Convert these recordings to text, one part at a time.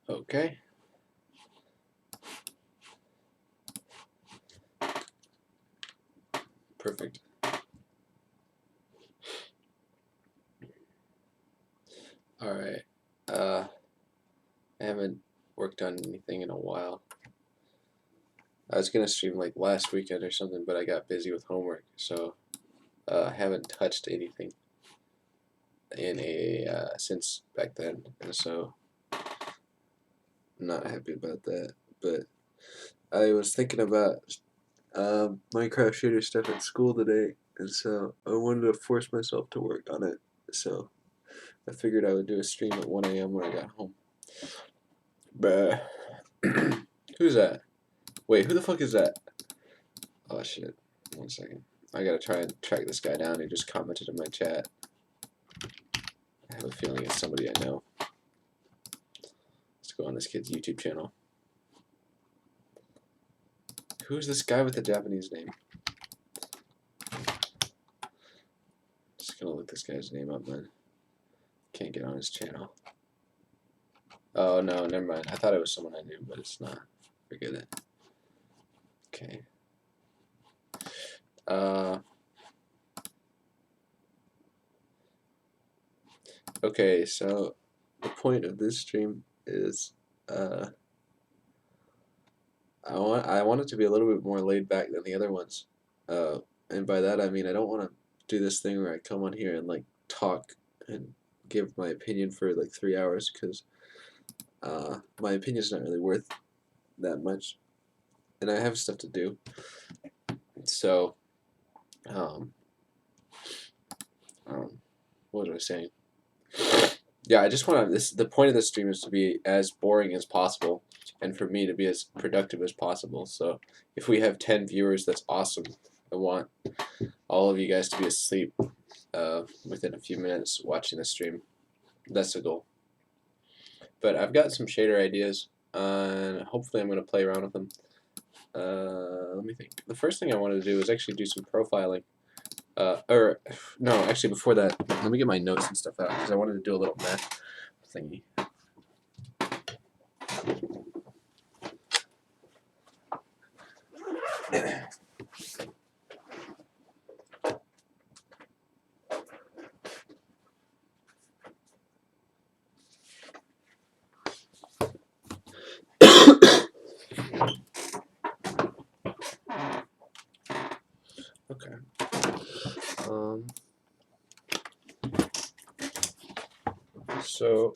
Okay. Perfect. Alright. I haven't worked on anything in a while. I was gonna stream like last weekend or something, but I got busy with homework, so I haven't touched anything in since back then, and so I'm not happy about that. But I was thinking about Minecraft shooter stuff at school today, and so I wanted to force myself to work on it. So I figured I would do a stream at 1 a.m. when I got home. Bruh. Who's that? Wait, who the fuck is that? Oh shit. 1 second. I gotta try and track this guy down. He just commented in my chat. I have a feeling it's somebody I know. Let's go on this kid's YouTube channel. Who's this guy with the Japanese name? Just gonna look this guy's name up, man. Can't get on his channel. Oh no, never mind. I thought it was someone I knew, but it's not. Forget it. Okay. Okay, so the point of this stream is I want it to be a little bit more laid back than the other ones. And by that I mean I don't want to do this thing where I come on here and like talk and give my opinion for like 3 hours, because my opinion's not really worth that much, and I have stuff to do. So, what was I saying? Yeah, I just want to. The point of this stream is to be as boring as possible, and for me to be as productive as possible. So, if we have 10 viewers, that's awesome. I want all of you guys to be asleep within a few minutes watching the stream. That's the goal. But I've got some shader ideas, and hopefully I'm going to play around with them. Let me think. The first thing I wanted to do is actually do some profiling. Or, no, actually before that, let me get my notes and stuff out, because I wanted to do a little math thingy. Okay. So,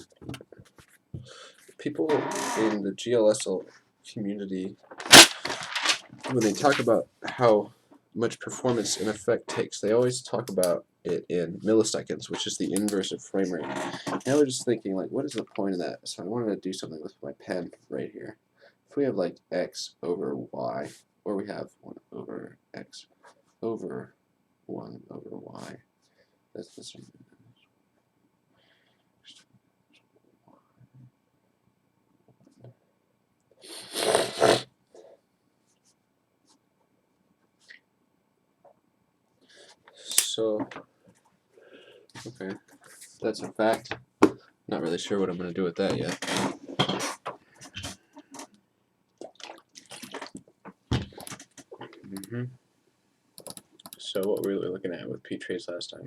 people in the GLSL community, when they talk about how much performance an effect takes, they always talk about it in milliseconds, which is the inverse of frame rate. And I was just thinking, like, what is the point of that? So I wanted to do something with my pen right here. If we have like x over y, or we have 1 over x over 1 over y, that's the same. So, okay, that's a fact. Not really sure what I'm going to do with that yet. So what were we looking at with p-trace last time?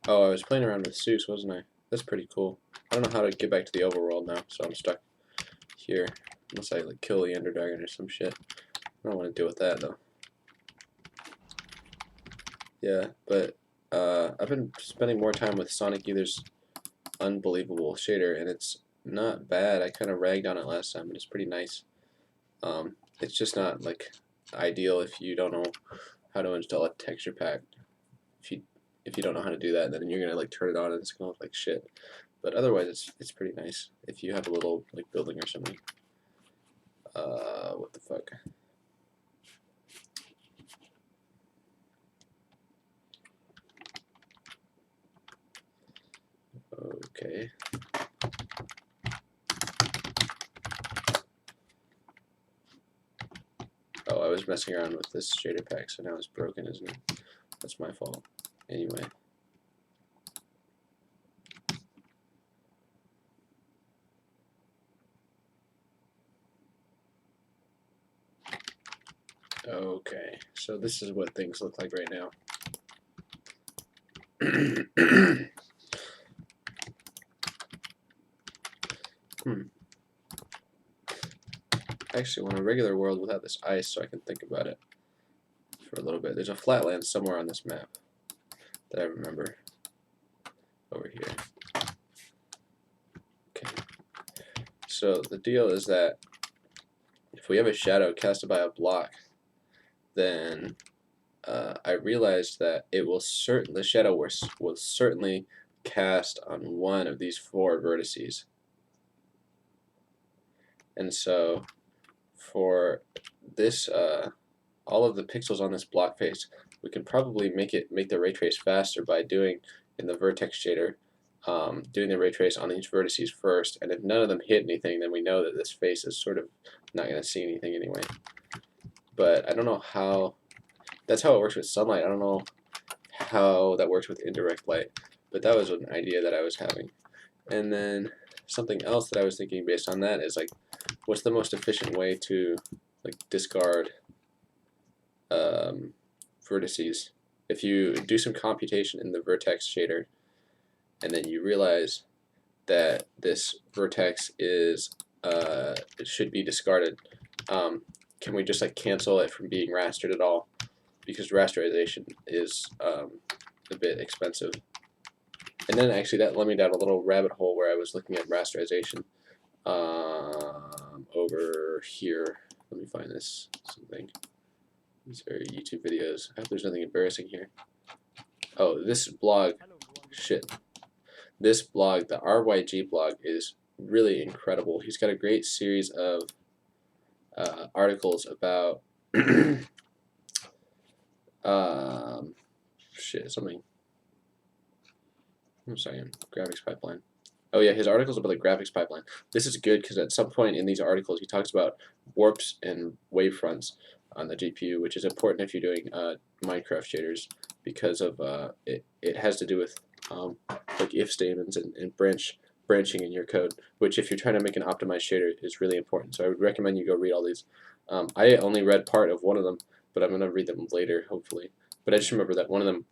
Oh, I was playing around with Seuss, wasn't I? That's pretty cool. I don't know how to get back to the overworld now, so I'm stuck here. Unless I like kill the Ender Dragon or some shit. I don't want to deal with that though. Yeah, but I've been spending more time with Sonic Ether's unbelievable shader, and it's not bad. I kind of ragged on it last time, but it's pretty nice. It's just not like ideal if you don't know how to install a texture pack. If you don't know how to do that, then you're gonna like turn it on and it's gonna look like shit. But otherwise, it's pretty nice if you have a little like building or something. What the fuck? Okay. Oh, I was messing around with this shader pack, so now it's broken, isn't it? That's my fault. Anyway. Okay, so this is what things look like right now. Actually, I want a regular world without this ice so I can think about it for a little bit. There's a flatland somewhere on this map that I remember over here. Okay. So the deal is that if we have a shadow casted by a block, then I realized that it will the shadow will certainly cast on one of these 4 vertices. And so for this, all of the pixels on this block face, we can probably make the ray trace faster by doing in the vertex shader, doing the ray trace on each vertices first. And if none of them hit anything, then we know that this face is sort of not going to see anything anyway. But I don't know how. That's how it works with sunlight. I don't know how that works with indirect light, but that was an idea that I was having. And then something else that I was thinking based on that is like, what's the most efficient way to like discard vertices? If you do some computation in the vertex shader, and then you realize that this vertex is it should be discarded, can we just like cancel it from being rastered at all? Because rasterization is a bit expensive. And then actually that led me down a little rabbit hole where I was looking at rasterization over here. Let me find this something. These are YouTube videos. I hope there's nothing embarrassing here. Oh, this blog, shit. This blog, the RYG blog, is really incredible. He's got a great series of articles about shit, something. I'm sorry, graphics pipeline. Oh yeah, his articles about the graphics pipeline. This is good because at some point in these articles he talks about warps and wavefronts on the GPU, which is important if you're doing Minecraft shaders because of it has to do with like if statements and branching in your code, which if you're trying to make an optimized shader is really important. So I would recommend you go read all these. I only read part of one of them, but I'm gonna read them later hopefully. But I just remember that one of them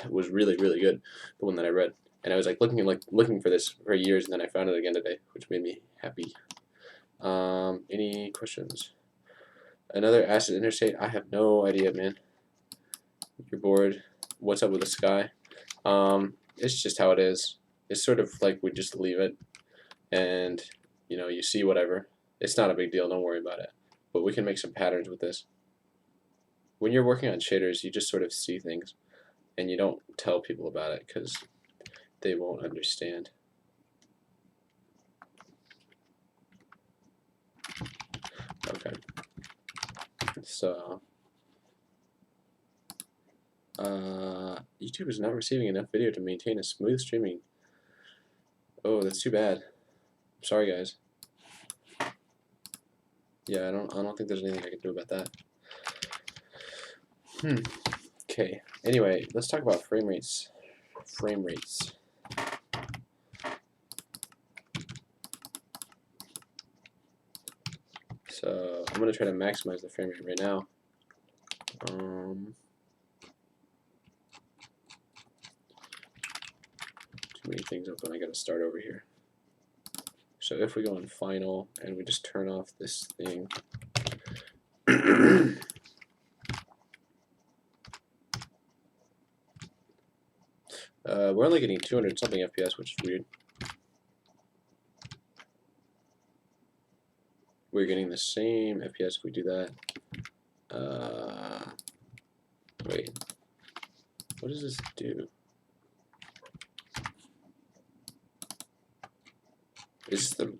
was really good, the one that I read. And I was like looking for this for years, and then I found it again today, which made me happy. Any questions? Another acid interstate? I have no idea, man. You're bored. What's up with the sky? It's just how it is. It's sort of like we just leave it, and you know, you see whatever. It's not a big deal. Don't worry about it. But we can make some patterns with this. When you're working on shaders, you just sort of see things, and you don't tell people about it because they won't understand. Okay. So, YouTube is not receiving enough video to maintain a smooth streaming. Oh, that's too bad. I'm sorry, guys. Yeah, I don't think there's anything I can do about that. Okay. Anyway, let's talk about frame rates. Frame rates. So I'm gonna try to maximize the frame rate right now. Too many things open. I gotta start over here. So if we go on final and we just turn off this thing. We're only getting 200 something FPS, which is weird. We're getting the same FPS if we do that. Wait. What does this do? Is this the...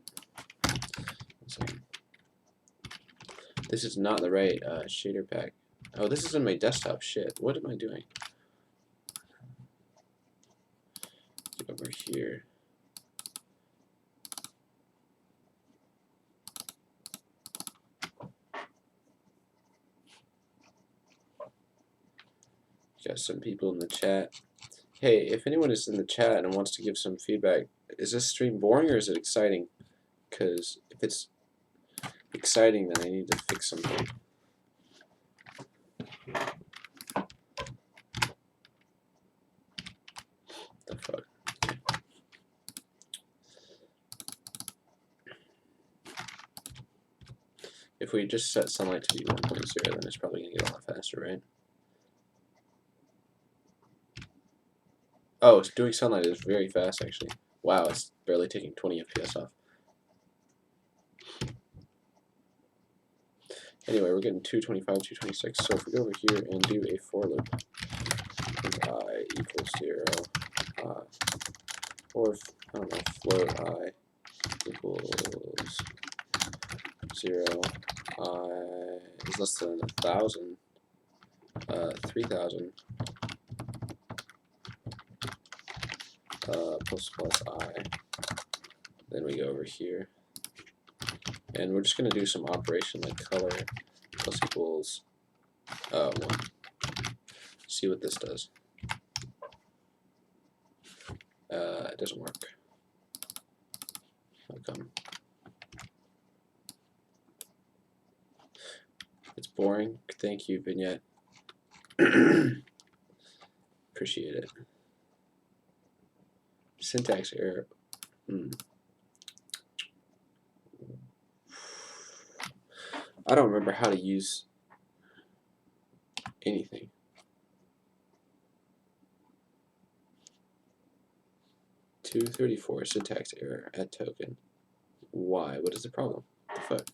This is not the right shader pack. Oh, this is in my desktop. Shit. What am I doing? Get over here. Got some people in the chat. Hey, if anyone is in the chat and wants to give some feedback, is this stream boring or is it exciting? Because if it's exciting, then I need to fix something. The fuck? If we just set sunlight to be 1.0, then it's probably going to get a lot faster, right? Oh, doing sunlight is very fast, actually. Wow, it's barely taking 20 FPS off. Anyway, we're getting 225, 226. So if we go over here and do a for loop, I equals 0, or I don't know, float I equals 0, I is less than 1,000, 3,000, plus I. Then we go over here, and we're just going to do some operation like color plus equals 1. See what this does. It doesn't work. How come? It's boring. Thank you, Vignette. Appreciate it. Syntax error. I don't remember how to use anything. $234 syntax error. Add token. Why? What is the problem? What the fuck?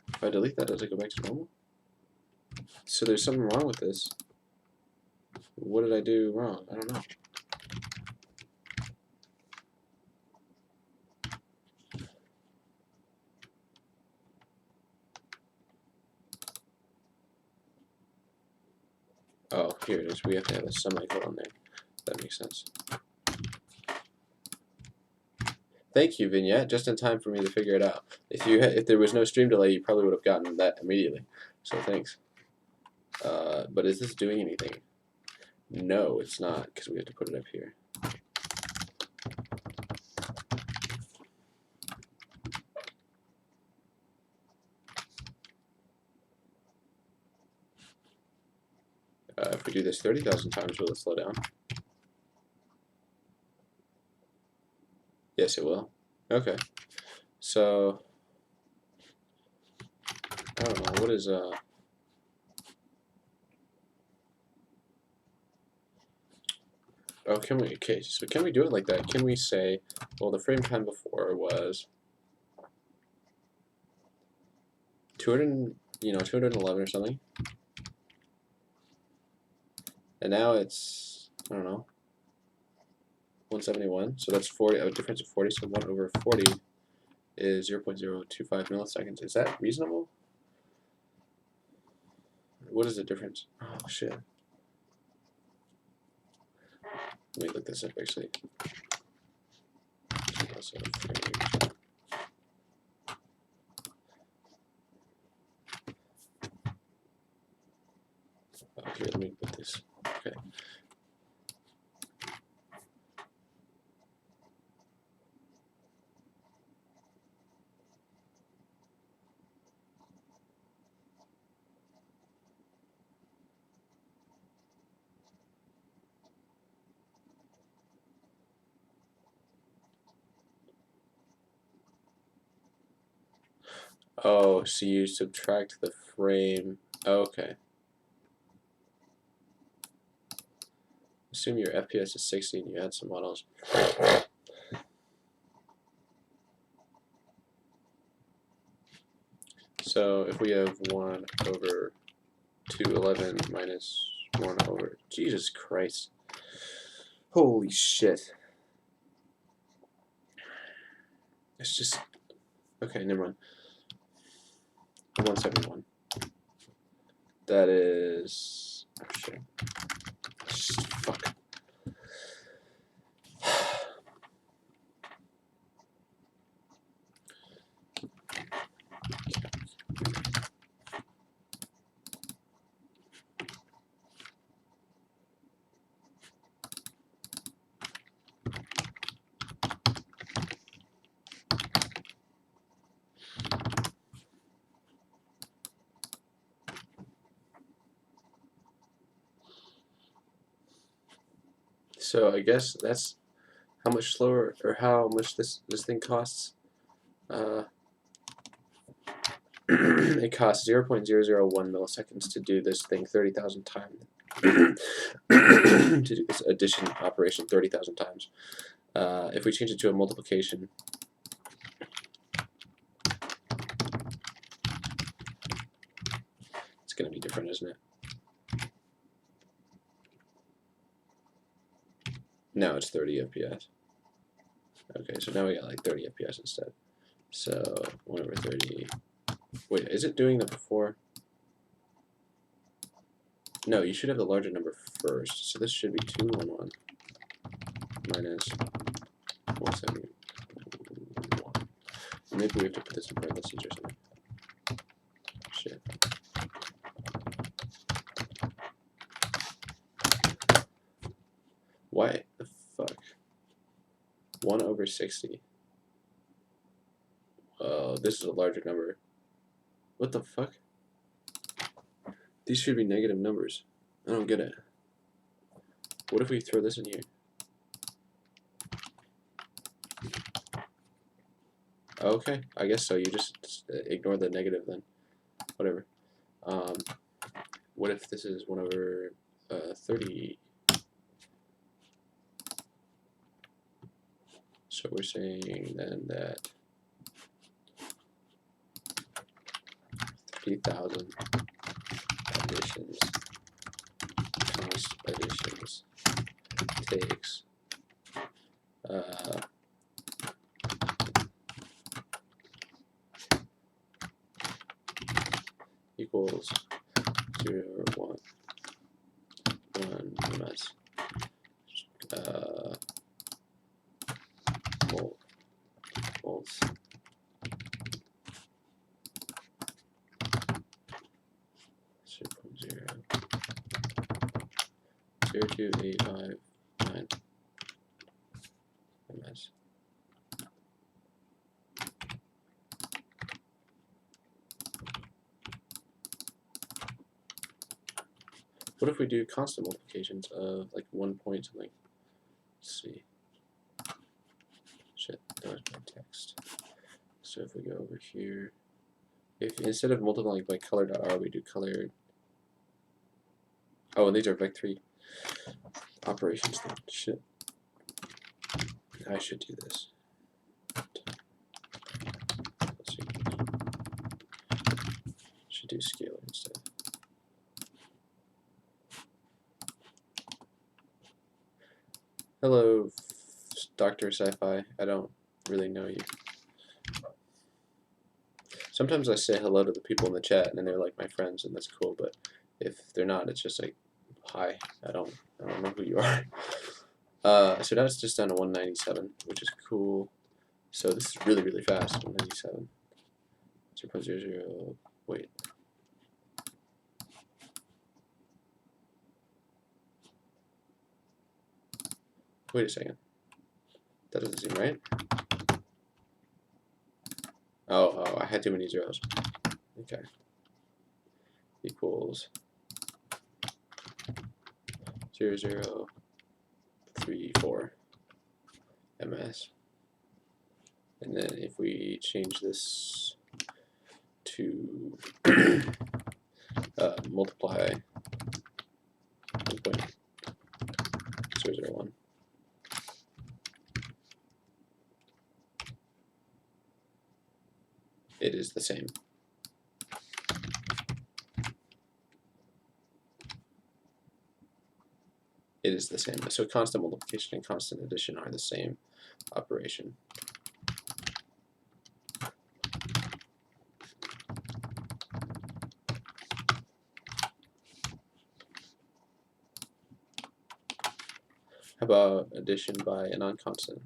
If I delete that, does it go back to normal? So there's something wrong with this. What did I do wrong? I don't know. Oh, here it is. We have to have a semicolon there. That makes sense. Thank you, Vignette. Just in time for me to figure it out. If there was no stream delay, you probably would have gotten that immediately. So thanks. But is this doing anything? No, it's not, because we have to put it up here. If we do this 30,000 times, will it slow down? Yes, it will. Okay. So, I don't know, what is, oh, okay, so can we do it like that? Can we say, well, the frame time before was 211 or something, and now it's, I don't know, 171, so that's 40, a difference of 40, so 1 over 40 is 0.025 milliseconds. Is that reasonable? What is the difference? Oh, shit. Let me look this up, actually. Here, let me put this. Okay. Oh, so you subtract the frame. Okay. Assume your FPS is 60 and you add some models. So if we have 1 over 211 minus 1 over... Jesus Christ. Holy shit. It's just... Okay, never mind. 171. That is... Oh, shit. Fuck. So I guess that's how much slower, or how much this thing costs. It costs 0.001 milliseconds to do this thing 30,000 times. To do this addition operation 30,000 times. If we change it to a multiplication, it's going to be different, isn't it? No, it's 30 FPS. Okay, so now we got like 30 FPS instead. So 1 over 30. Wait, is it doing the before? No, you should have the larger number first. So this should be 211 minus 171. Maybe we have to put this in parentheses or something. Shit. Why the fuck? 1 over 60. Oh, this is a larger number. What the fuck? These should be negative numbers. I don't get it. What if we throw this in here? Okay, I guess so. You just ignore the negative then. Whatever. What if this is 1 over 30? So we're saying then that 30,000 additions takes equals 0, 1, 1 ms volts. 0.02859 ms. What if we do constant multiplications of like 1 point something? Let's see. Shit, that was my text. So if we go over here, if instead of multiplying by color.r, we do colored. Oh, and these are vec3 operations then. Shit. I should do this. Let's see. Should do scalar instead. Hello, Dr. Sci-Fi. I don't really know you. Sometimes I say hello to the people in the chat and they're like my friends and that's cool, but if they're not, it's just like, hi, I don't know who you are. So now it's just down to 197, which is cool. So this is really, really fast, 197. 0.00, wait. Wait a second. That doesn't seem right. Oh, I had too many zeros. Okay. Equals 0.0034 ms. And then if we change this to multiply 1.001, it is the same. It is the same. So constant multiplication and constant addition are the same operation. How about addition by a non-constant?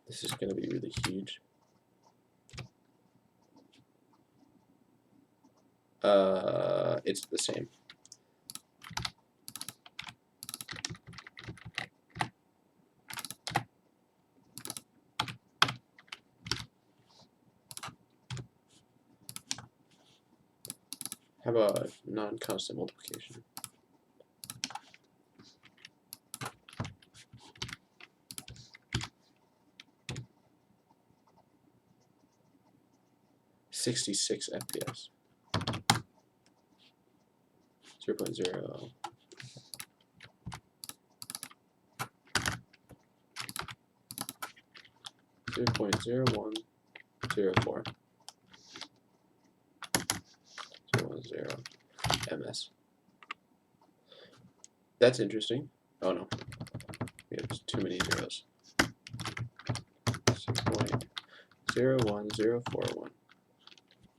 This is going to be really huge. It's the same. How about non-constant multiplication? .66 FPS. 0.0. 0.0104. 0.10 ms. That's interesting. Oh no, we have too many zeros. 0.01041.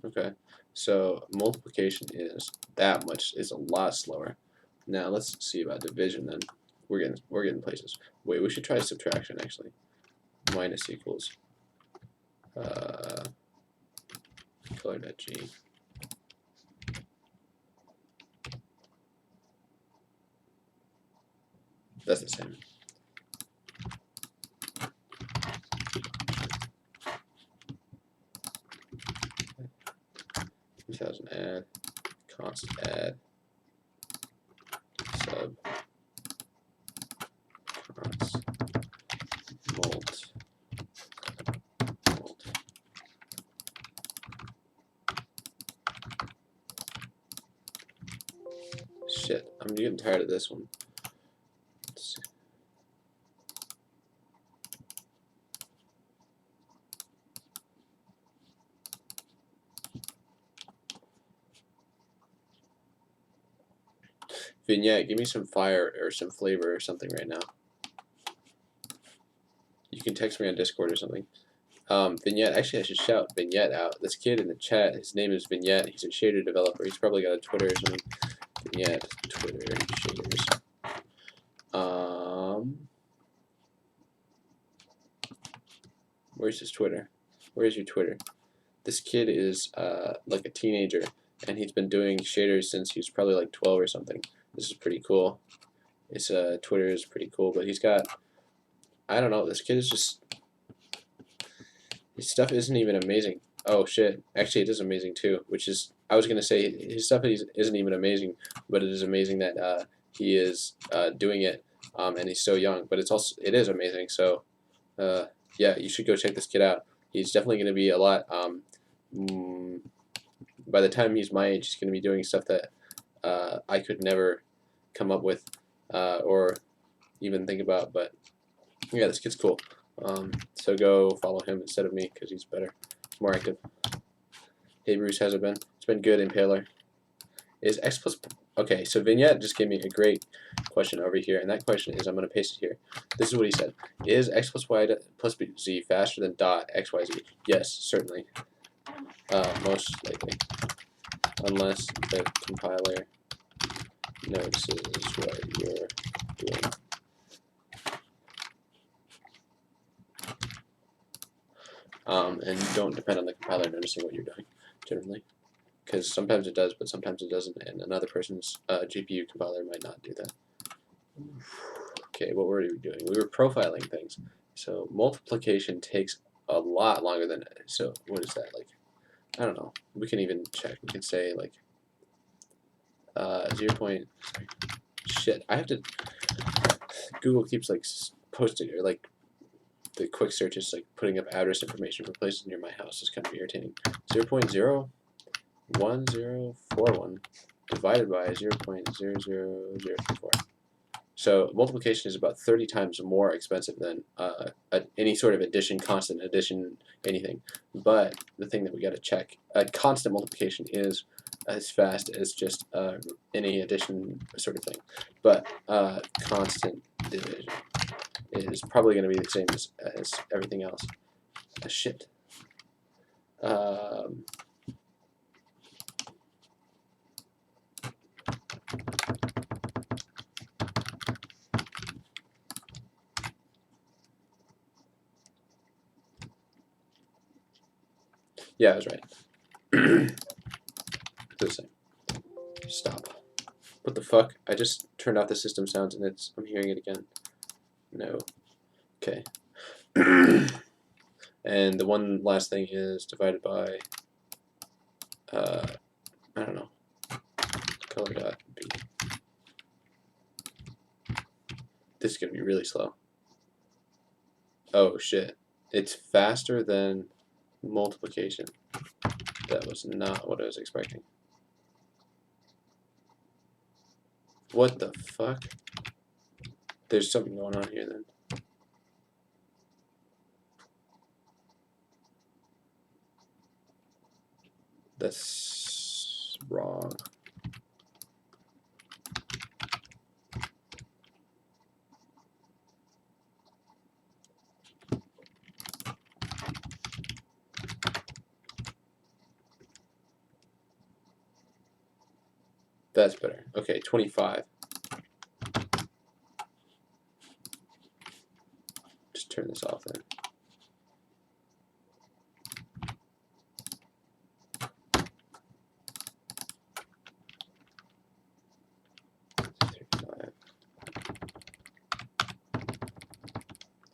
Okay, so multiplication is that much. Is a lot slower. Now let's see about division. Then we're getting places. Wait, we should try subtraction actually. Minus equals color.g. That's the same. 2000 add, const add, sub, const, mult. Shit, I'm getting tired of this one. Vignette, give me some fire or some flavor or something right now. You can text me on Discord or something. Vignette, actually I should shout Vignette out. This kid in the chat, his name is Vignette. He's a shader developer. He's probably got a Twitter or something. Vignette, Twitter, shaders. Where's his Twitter? Where's your Twitter? This kid is like a teenager, and he's been doing shaders since he was probably like 12 or something. This is pretty cool. His Twitter is pretty cool, but he's got, I don't know, this kid is just, his stuff isn't even amazing. Oh shit, actually it is amazing too, which is, I was going to say his stuff isn't even amazing, but it is amazing that he is doing it, and he's so young, but it is amazing, so yeah, you should go check this kid out. He's definitely going to be a lot, by the time he's my age, he's going to be doing stuff that I could never come up with or even think about, but yeah, this kid's cool. So go follow him instead of me because he's better. He's more active. Hey Bruce, how's it been? It's been good, Impaler. Is X plus... Okay, so Vignette just gave me a great question over here, and that question is, I'm going to paste it here. This is what he said. Is X plus Y plus Z faster than dot XYZ? Yes, certainly. Most likely. Unless the compiler notices what you're doing. And don't depend on the compiler noticing what you're doing, generally. Because sometimes it does, but sometimes it doesn't, and another person's GPU compiler might not do that. Okay, what were we doing? We were profiling things. So multiplication takes a lot longer than, so what is that, like, I don't know. We can even check. We can say, like, 0. Shit, I have to, Google keeps, like, posting, or, like, the quick search is, like, putting up address information for places near my house. It's kind of irritating. 0.01041 divided by 0.00034. So multiplication is about 30 times more expensive than any sort of addition, constant addition, anything. But the thing that we got to check, constant multiplication is as fast as just any addition sort of thing. But constant division is probably going to be the same as everything else. Shit. Yeah, I was right. The same. Stop. What the fuck? I just turned off the system sounds and I'm hearing it again. No. Okay. And the one last thing is divided by, I don't know. color.b. This is going to be really slow. Oh shit. It's faster than multiplication. That was not what I was expecting. What the fuck? There's something going on here then. That's wrong. That's better. Okay, 25. Just turn this off then.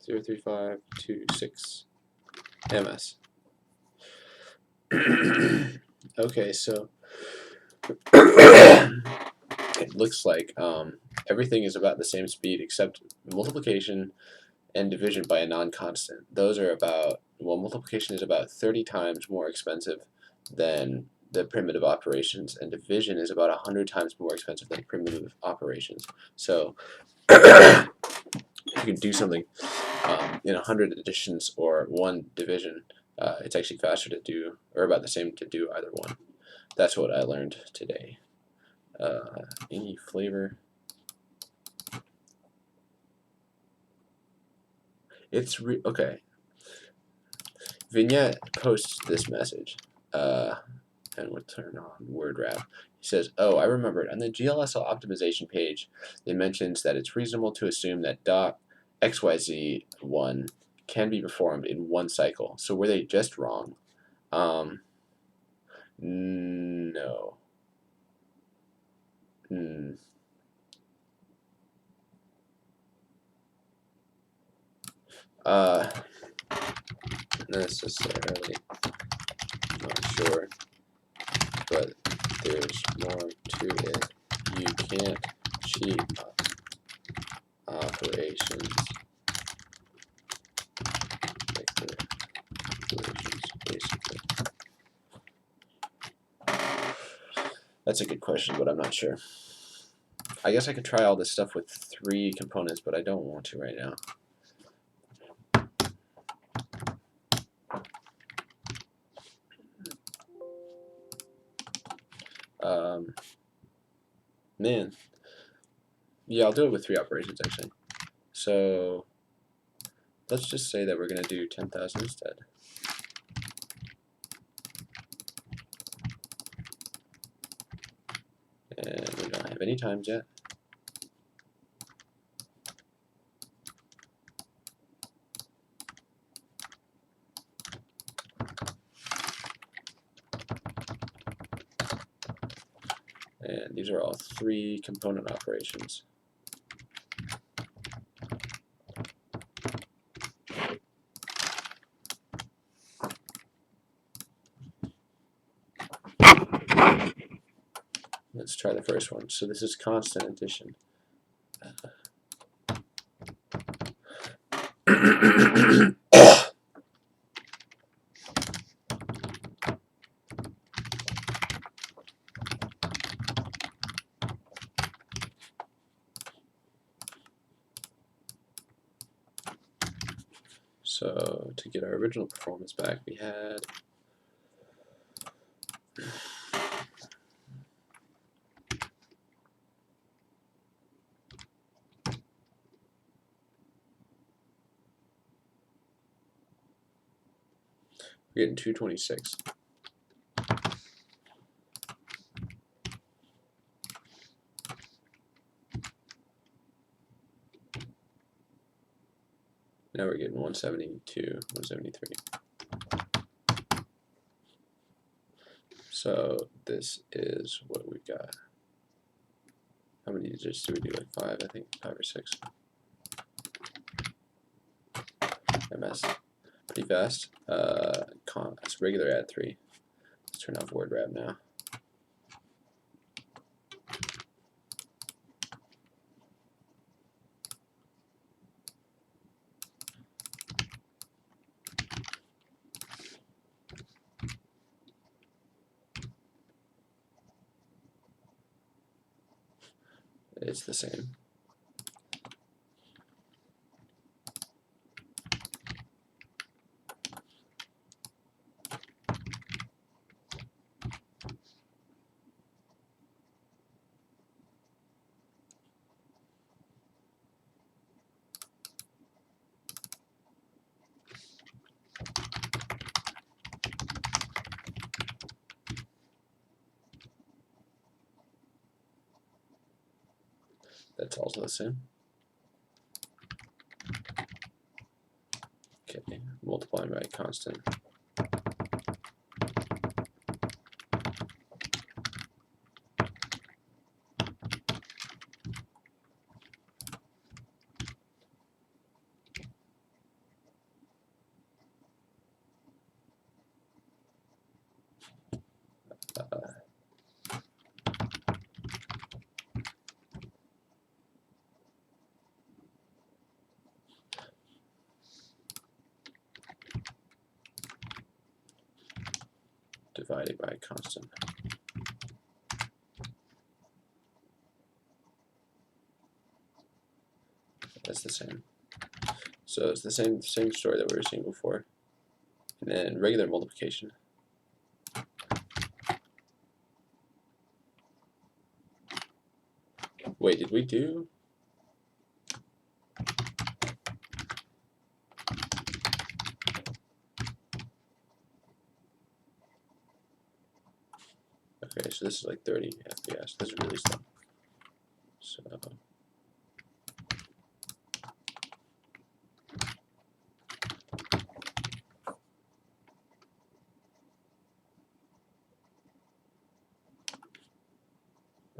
Zero 35 26 ms. Okay, so it looks like everything is about the same speed except multiplication and division by a non-constant. Those are about, well, multiplication is about 30 times more expensive than the primitive operations, and division is about 100 times more expensive than primitive operations. So you can do something in 100 additions or 1 division. It's actually faster to do, or about the same to do either one. That's what I learned today. Any flavor? It's okay. Vignette posts this message, and we'll turn on word wrap. He says, "Oh, I remember it. On the GLSL optimization page, it mentions that it's reasonable to assume that .xyz1 can be performed in 1 cycle. So were they just wrong?" No. Necessarily. Not sure, but there's more to it. You can't cheat operations like the operations, basically. That's a good question, but I'm not sure. I guess I could try all this stuff with 3 components, but I don't want to right now. Man. Yeah, I'll do it with 3 operations, actually. So let's just say that we're going to do 10,000 instead. And we don't have any times yet. And these are all 3 component operations. Let's try the first one. So this is constant addition. So to get our original performance back, we had we're getting 226. Now we're getting 172, 173. So this is what we got. How many digits do we do? Like 5, I think, 5 or 6. MS. Pretty fast. It's regular add 3. Let's turn off word wrap now. It's the same. That's also the same. Okay, multiplying by a constant. Divided by a constant. That's the same. So it's the same story that we were seeing before. And then regular multiplication. Wait, did we do? Okay, so this is like 30 FPS. This is really slow. So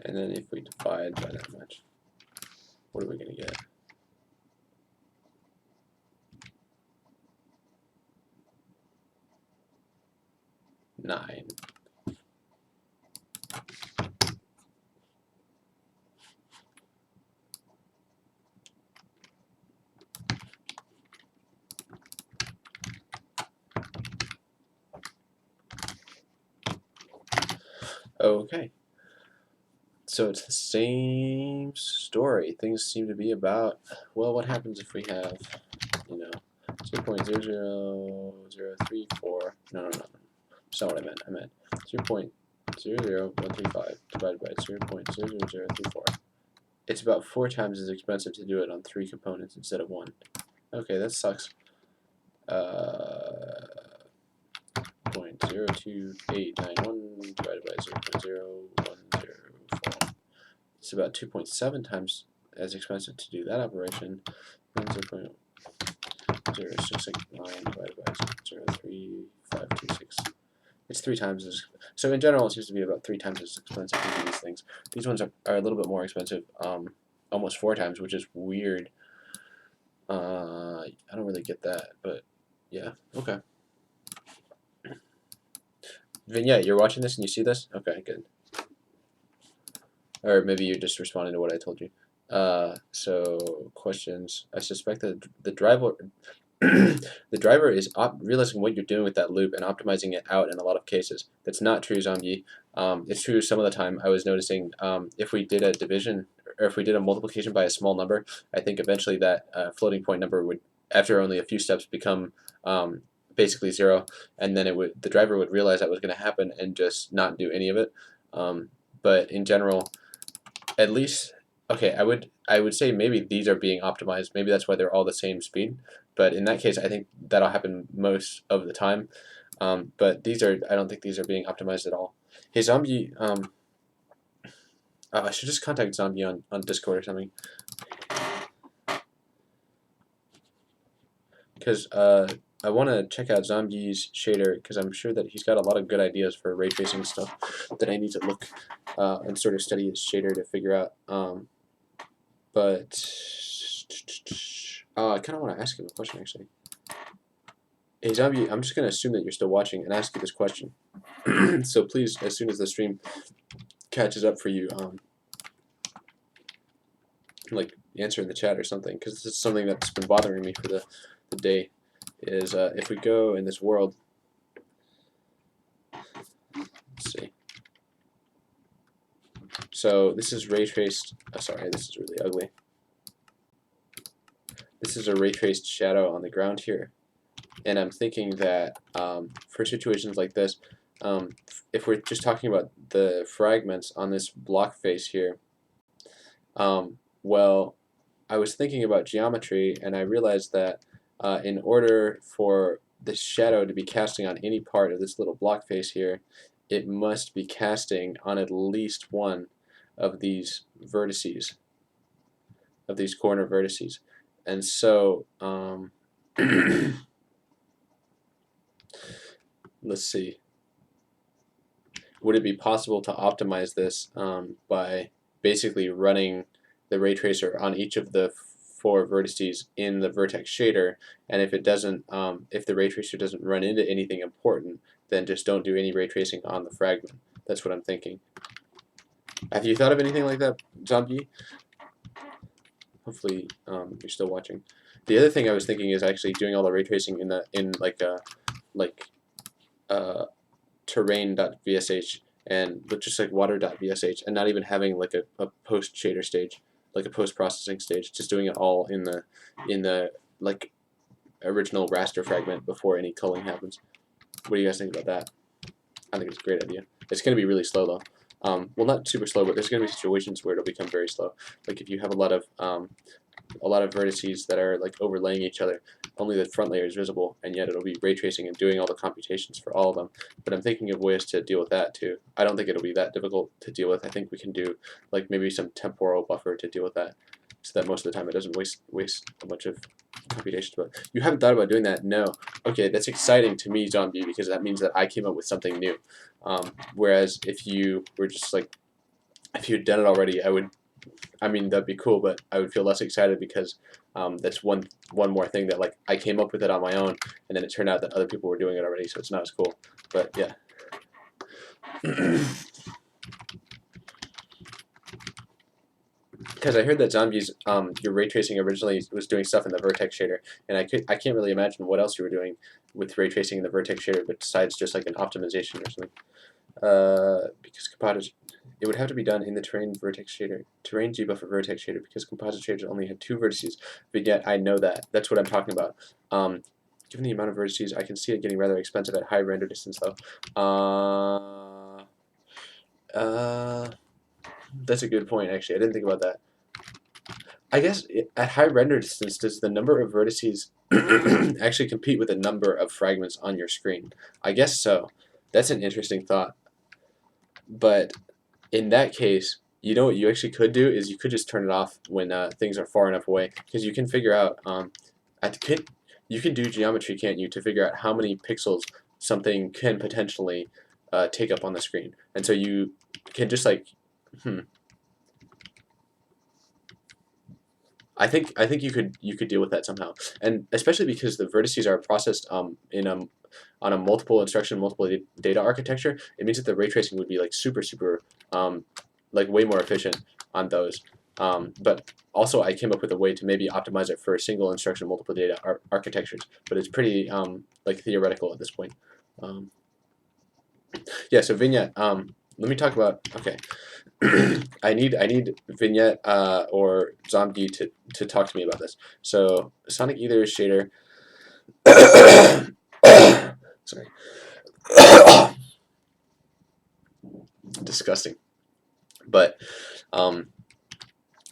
and then if we divide by that much, what are we going to get? Nine. Okay. So it's the same story. Things seem to be about, well, what happens if we have, 0.00034. No. That's not what I meant. I meant 0.00135 divided by 0.00034. It's about 4 times as expensive to do it on 3 components instead of 1. Okay, that sucks. 0.02891 divided by 0.0104. It's about 2.7 times as expensive to do that operation than 0.0669 divided by 0.03526. It's 3 times as. So in general, it seems to be about 3 times as expensive to do these things. These ones are a little bit more expensive, almost 4 times, which is weird. I don't really get that, but yeah, okay. Vignette, you're watching this and you see this? Okay, good. Or maybe you're just responding to what I told you. So questions. I suspect that the driver the driver is realizing what you're doing with that loop and optimizing it out in a lot of cases. That's not true, Zombie. It's true some of the time. I was noticing if we did a division or if we did a multiplication by a small number, I think eventually that floating point number would, after only a few steps, become basically 0, and then the driver would realize that was going to happen and just not do any of it. But in general, at least, okay, I would say maybe these are being optimized. Maybe that's why they're all the same speed. But in that case, I think that'll happen most of the time. But I don't think these are being optimized at all. Hey, Zombie, I should just contact Zombie on Discord or something. Because I want to check out Zombie's shader, because I'm sure that he's got a lot of good ideas for ray tracing stuff that I need to look and sort of study his shader to figure out. But I kind of want to ask him a question, actually. Hey, Zombie, I'm just going to assume that you're still watching and ask you this question. So please, as soon as the stream catches up for you, like answer in the chat or something, because this is something that's been bothering me for the day, is if we go in this world, let's see, So this is ray traced. Oh, sorry, this is really ugly. This is a ray traced shadow on the ground here, and I'm thinking that for situations like this, if we're just talking about the fragments on this block face here, well, I was thinking about geometry, and I realized that in order for the shadow to be casting on any part of this little block face here, it must be casting on at least one of these vertices, of these corner vertices. And so, let's see. Would it be possible to optimize this by basically running the ray tracer on each of the 4 vertices in the vertex shader, and if it doesn't, if the ray tracer doesn't run into anything important, then just don't do any ray tracing on the fragment. That's what I'm thinking. Have you thought of anything like that, Zombie? Hopefully, you're still watching. The other thing I was thinking is actually doing all the ray tracing in terrain.vsh and just like water.vsh, and not even having like a post shader stage, like a post processing stage, just doing it all in the like original raster fragment before any culling happens. What do you guys think about that? I think it's a great idea. It's going to be really slow though. Well, not super slow, but there's going to be situations where it'll become very slow. Like if you have a lot of vertices that are like overlaying each other, only the front layer is visible, and yet it'll be ray tracing and doing all the computations for all of them. But I'm thinking of ways to deal with that too. I don't think it'll be that difficult to deal with. I think we can do like maybe some temporal buffer to deal with that, so that most of the time it doesn't waste a bunch of computations. But you haven't thought about doing that? No. Okay, that's exciting to me, Zombie, because that means that I came up with something new. Whereas if you were just like, if you'd done it already, I mean, that'd be cool, but I would feel less excited because that's one more thing that like I came up with it on my own, and then it turned out that other people were doing it already, so it's not as cool. But yeah. Because I heard that Zombies, your ray tracing originally was doing stuff in the vertex shader, and I can't really imagine what else you were doing with ray tracing in the vertex shader besides just like an optimization or something. Because composite, it would have to be done in the terrain vertex shader, terrain gbuffer vertex shader, because composite shaders only had 2 vertices. But yet I know that. That's what I'm talking about. Given the amount of vertices, I can see it getting rather expensive at high render distance, though. That's a good point, actually. I didn't think about that. I guess at high render distance, does the number of vertices actually compete with the number of fragments on your screen? I guess so. That's an interesting thought. But in that case, you know what you actually could do is you could just turn it off when things are far enough away, because you can figure out you can do geometry, can't you, to figure out how many pixels something can potentially take up on the screen, and so you can just like I think you could deal with that somehow, and especially because the vertices are processed on a multiple instruction, multiple data architecture. It means that the ray tracing would be like super like way more efficient on those. But also, I came up with a way to maybe optimize it for single instruction, multiple data architectures. But it's pretty like theoretical at this point. Yeah. So Vignette. Let me talk about. Okay. I need Vignette or Zombie to talk to me about this. So Sonic Ether shader. Sorry. Disgusting. But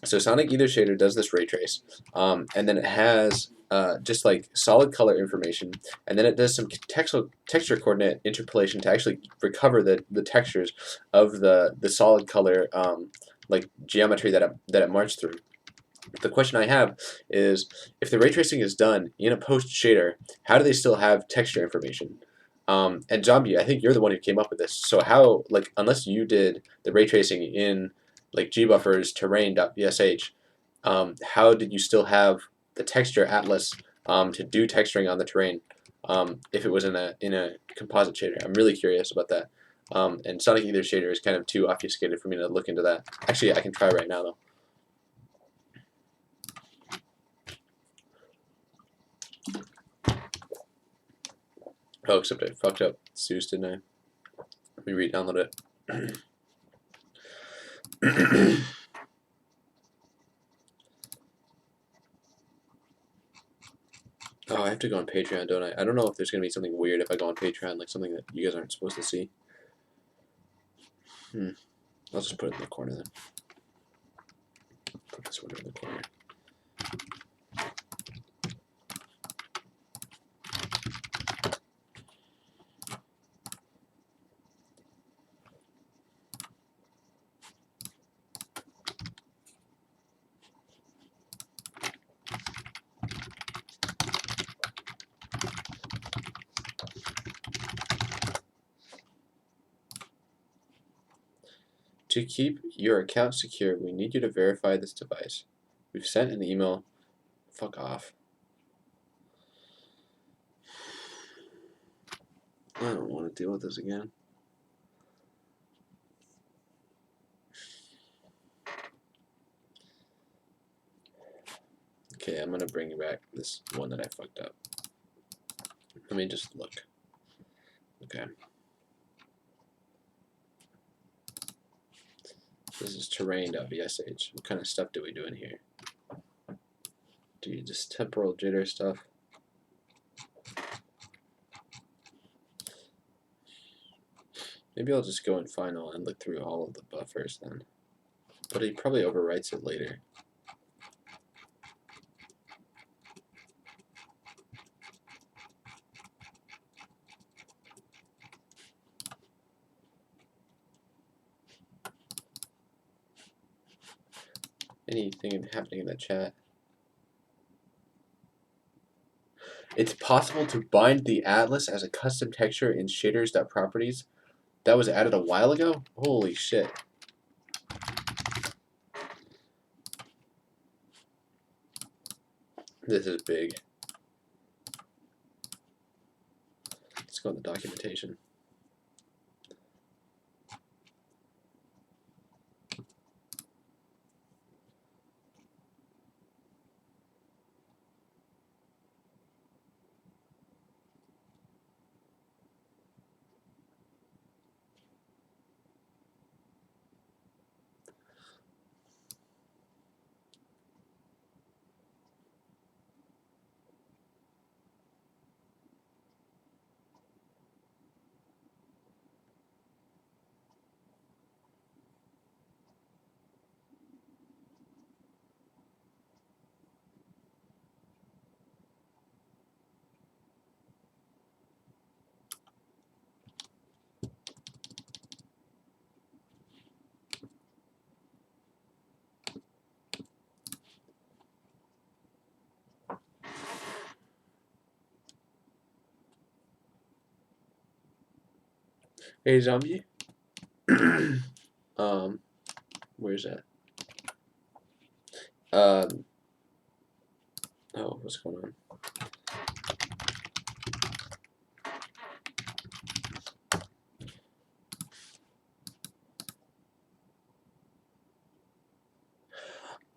so Sonic Ether shader does this ray trace, and then it has just like solid color information, and then it does some texture coordinate interpolation to actually recover the textures of the solid color like geometry that it marched through. The question I have is, if the ray tracing is done in a post shader, how do they still have texture information? And Zombie, I think you're the one who came up with this. So how, like, unless you did the ray tracing in like gbuffer's terrain.vsh, how did you still have the texture atlas to do texturing on the terrain if it was in a composite shader? I'm really curious about that. And Sonic Ether shader is kind of too obfuscated for me to look into that. Actually, I can try right now though. Oh, except I fucked up Zeus, didn't I? Let me re-download it. Oh, I have to go on Patreon, don't I? I don't know if there's gonna be something weird if I go on Patreon, like something that you guys aren't supposed to see. I'll just put it in the corner then. Put this one in the corner. To keep your account secure, we need you to verify this device. We've sent an email. Fuck off. I don't want to deal with this again. Okay, I'm gonna bring back this one that I fucked up. Let me just look. Okay. This is terrain.vsh. What kind of stuff do we do in here? Do you just temporal jitter stuff? Maybe I'll just go in final and look through all of the buffers then. But he probably overwrites it later. Anything happening in the chat? It's possible to bind the atlas as a custom texture in shaders.properties. That was added a while ago? Holy shit. This is big. Let's go in the documentation. Hey, zombie. Where's that? Oh, what's going on?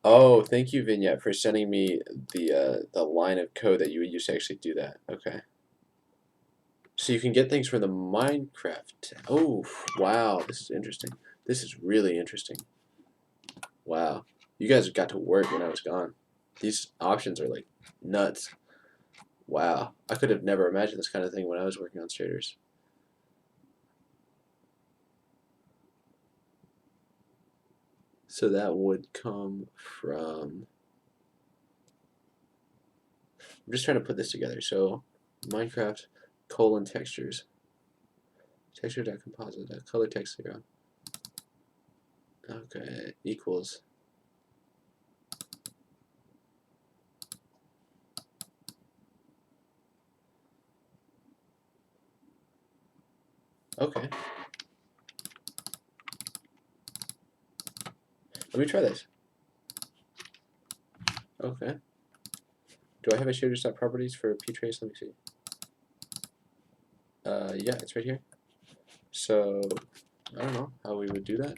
Oh, thank you, Vignette, for sending me the line of code that you would use to actually do that. Okay. So you can get things from the Minecraft. Oh, wow, this is interesting. This is really interesting. Wow. You guys got to work when I was gone. These options are like nuts. Wow. I could have never imagined this kind of thing when I was working on shaders. So that would come from... I'm just trying to put this together. So Minecraft :textures. Texture.composite. Color text 0. Okay, equals. Okay. Let me try this. Okay. Do I have a shaders.properties for ptrace? Let me see. Yeah, it's right here. So, I don't know how we would do that.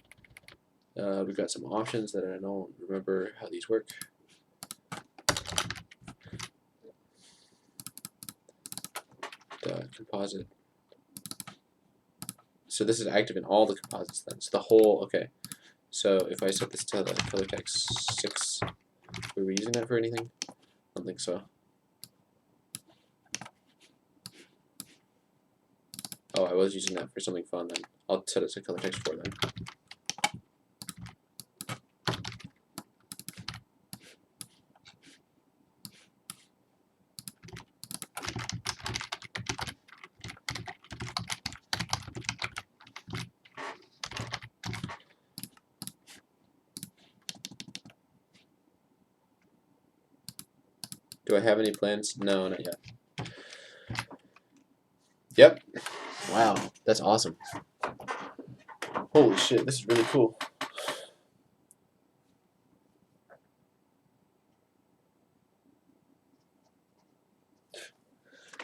We've got some options that I don't remember how these work. Composite. So this is active in all the composites then. So the whole, okay. So if I set this to the color text 6, were we using that for anything? I don't think so. Oh, I was using that for something fun then. I'll set it to color text 4 then. Do I have any plans? No, not yet. Yep. Wow, that's awesome. Holy shit, this is really cool.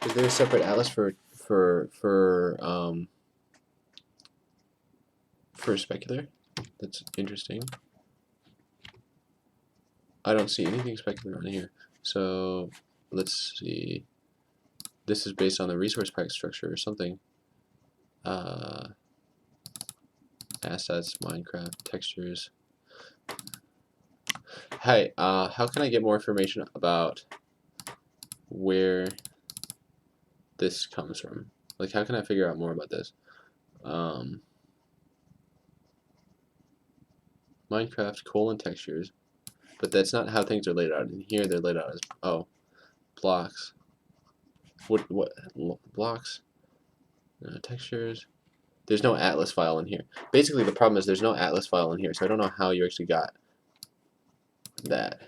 Is there a separate atlas for specular? That's interesting. I don't see anything specular on here. So let's see. This is based on the resource pack structure or something. Assets, Minecraft, textures. Hi, how can I get more information about where this comes from? Like, how can I figure out more about this? Minecraft, colon textures. But that's not how things are laid out. In here, they're laid out as, oh, blocks. What blocks? Textures. There's no atlas file in here. Basically, the problem is there's no atlas file in here, so I don't know how you actually got that.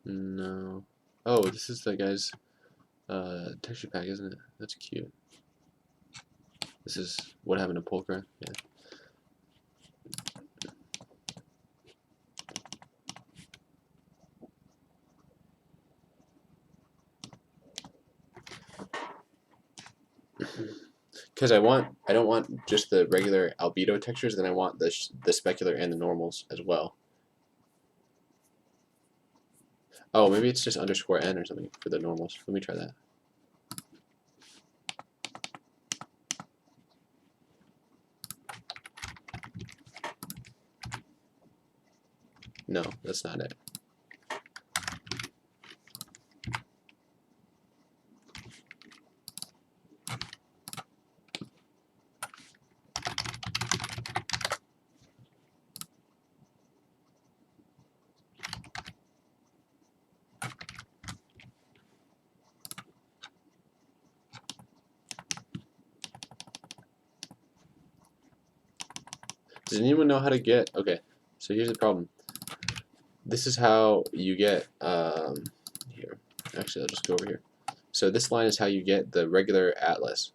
No. Oh, this is the guy's texture pack, isn't it? That's cute. This is what happened to Pulcra. Yeah. Because I don't want just the regular albedo textures, then I want the specular and the normals as well. Oh, maybe it's just underscore n or something for the normals. Let me try that. No, that's not it. Does anyone know how to get? Okay, so here's the problem. This is how you get here. Actually, I'll just go over here. So this line is how you get the regular atlas.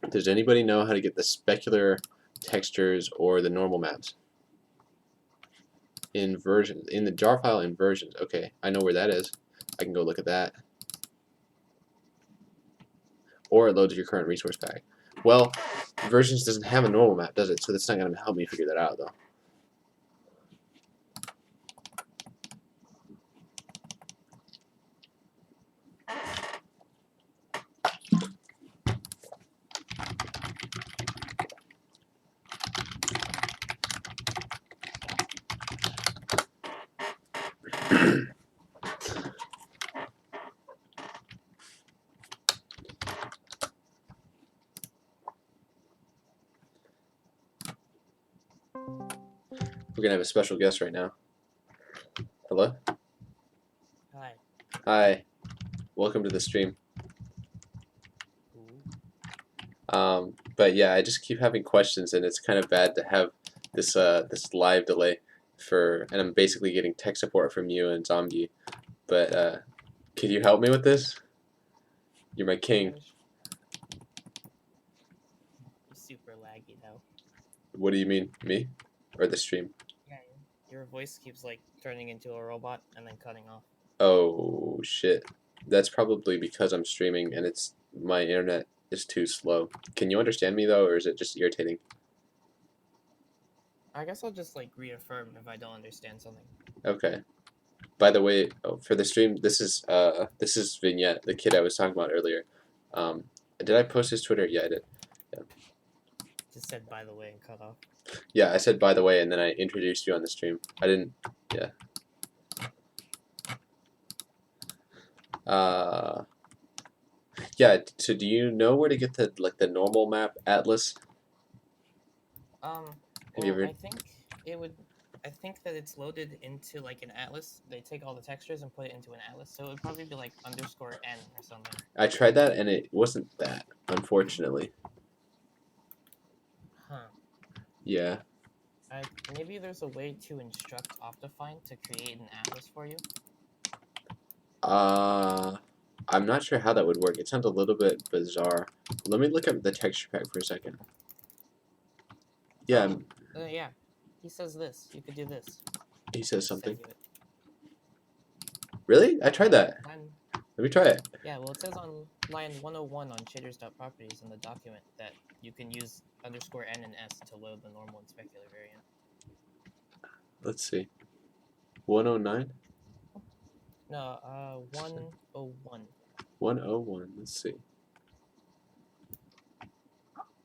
Does anybody know how to get the specular textures or the normal maps? In versions, in the jar file in versions. Okay, I know where that is. I can go look at that. Or it loads your current resource pack. Well, versions doesn't have a normal map, does it? So that's not going to help me figure that out, though. We're gonna have a special guest right now. Hello? Hi. Hi. Welcome to the stream. But yeah, I just keep having questions, and it's kind of bad to have this this live delay and I'm basically getting tech support from you and Zombie. But could you help me with this? You're my king. You're super laggy though. What do you mean, me, or the stream? Yeah. Your voice keeps like turning into a robot and then cutting off. Oh shit. That's probably because I'm streaming and my internet is too slow. Can you understand me though, or is it just irritating? I guess I'll just like reaffirm if I don't understand something. Okay. By the way, for the stream, this is Vignette, the kid I was talking about earlier. Did I post his Twitter? Yeah, I did. Just said by the way and cut off. Yeah, I said by the way, and then I introduced you on the stream. I didn't. Yeah. Yeah. So, do you know where to get the normal map atlas? Have you Well, ever? I think that it's loaded into like an atlas. They take all the textures and put it into an atlas, so it would probably be like _n or something. I tried that, and it wasn't that, unfortunately. Huh. Yeah. Maybe there's a way to instruct Optifine to create an atlas for you. I'm not sure how that would work. It sounds a little bit bizarre. Let me look up the texture pack for a second. Yeah. Yeah. He says this. You could do this. He says Send something. you it. Really? I tried that. Let me try it. Yeah, well, it says on line 101 on shaders.properties in the document that you can use _n and s to load the normal and specular variant. Let's see. 109? No, 101. 101. Let's see.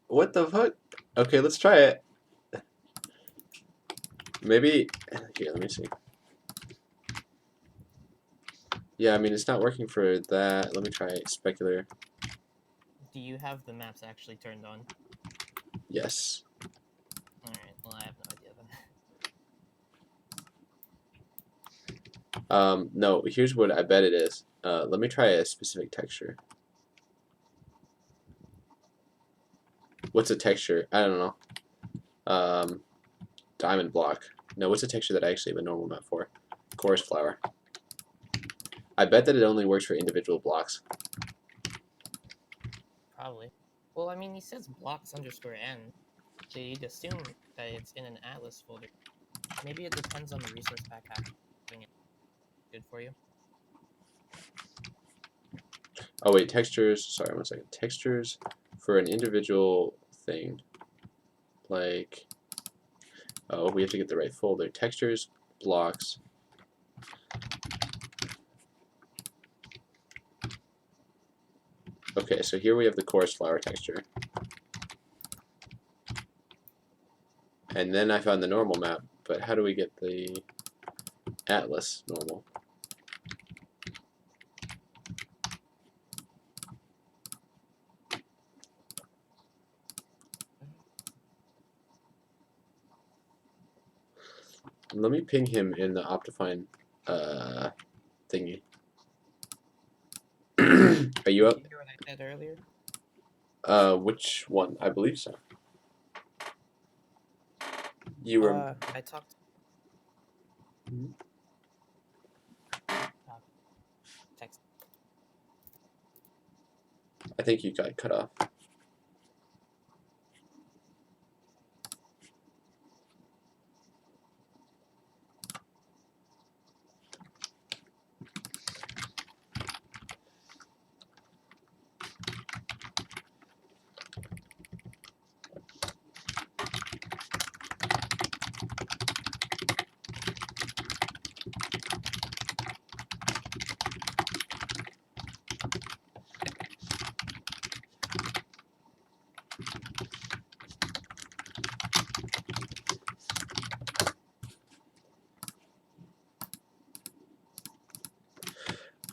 What the fuck? Okay, let's try it. Maybe. Here, let me see. Yeah, I mean, it's not working for that. Let me try specular. Do you have the maps actually turned on? Yes. Alright, well, I have no idea then. No, here's what I bet it is. Let me try a specific texture. What's a texture? I don't know. Diamond block. No, what's a texture that I actually have a normal map for? Chorus flower. I bet that it only works for individual blocks. Probably. Well, I mean, he says blocks _n, so you'd assume that it's in an atlas folder. Maybe it depends on the resource pack having it good for you. Oh wait, textures. Sorry, 1 second. Textures for an individual thing. Like, oh, we have to get the right folder. Textures, blocks. Okay, so here we have the chorus flower texture. And then I found the normal map, but how do we get the atlas normal? Let me ping him in the Optifine thingy. Are you up? Did you hear what I said earlier? Which one? I believe so. You were. I talked. Text. I think you got cut off.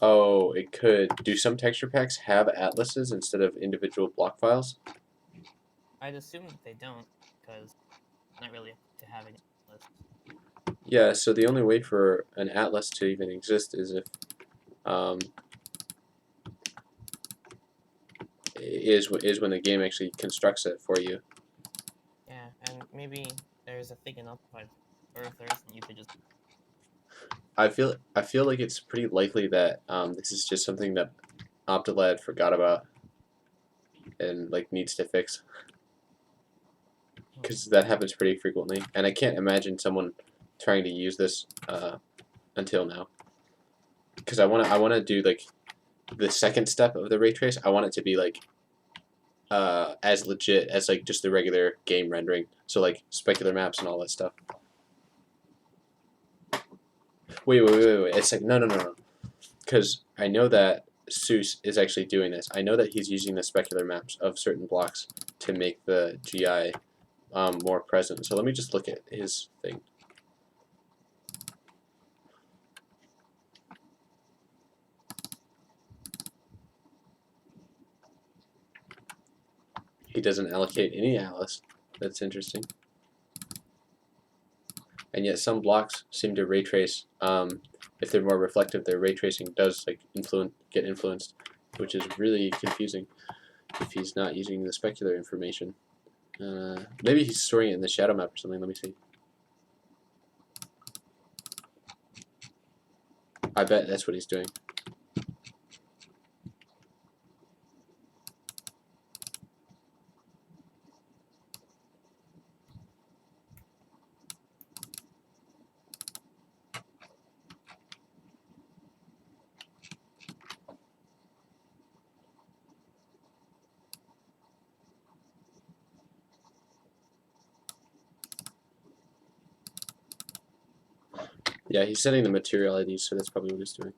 Oh, it could. Do some texture packs have atlases instead of individual block files? I'd assume that they don't, because not really to have any list. Yeah, so the only way for an atlas to even exist is if is when the game actually constructs it for you. Yeah, and maybe there's a thing in Optifine, or if there isn't, you could just. I feel like it's pretty likely that this is just something that Optilad forgot about and like needs to fix, because that happens pretty frequently, and I can't imagine someone trying to use this until now. Because I wanna do like the second step of the ray trace. I want it to be like as legit as like just the regular game rendering. So like specular maps and all that stuff. Wait. It's like no. Because I know that Seuss is actually doing this. I know that he's using the specular maps of certain blocks to make the GI more present. So let me just look at his thing. He doesn't allocate any Alice. That's interesting. And yet some blocks seem to ray trace. If they're more reflective, their ray tracing does like get influenced, which is really confusing if he's not using the specular information. Maybe he's storing it in the shadow map or something. Let me see. I bet that's what he's doing. Yeah, he's setting the material IDs, so that's probably what he's doing.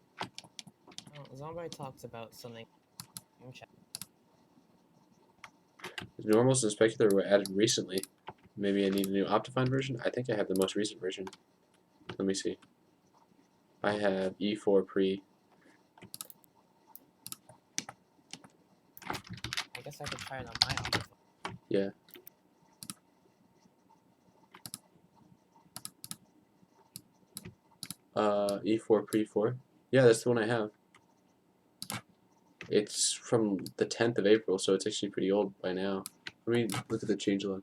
Zombie talks about something in chat. The normals and specular were added recently. Maybe I need a new Optifine version? I think I have the most recent version. Let me see. I have E4 pre. I guess I could try it on my Optifine. Yeah. E4 pre 4. Yeah, that's the one I have. It's from the 10th of April, so it's actually pretty old by now. I mean, look at the changelog.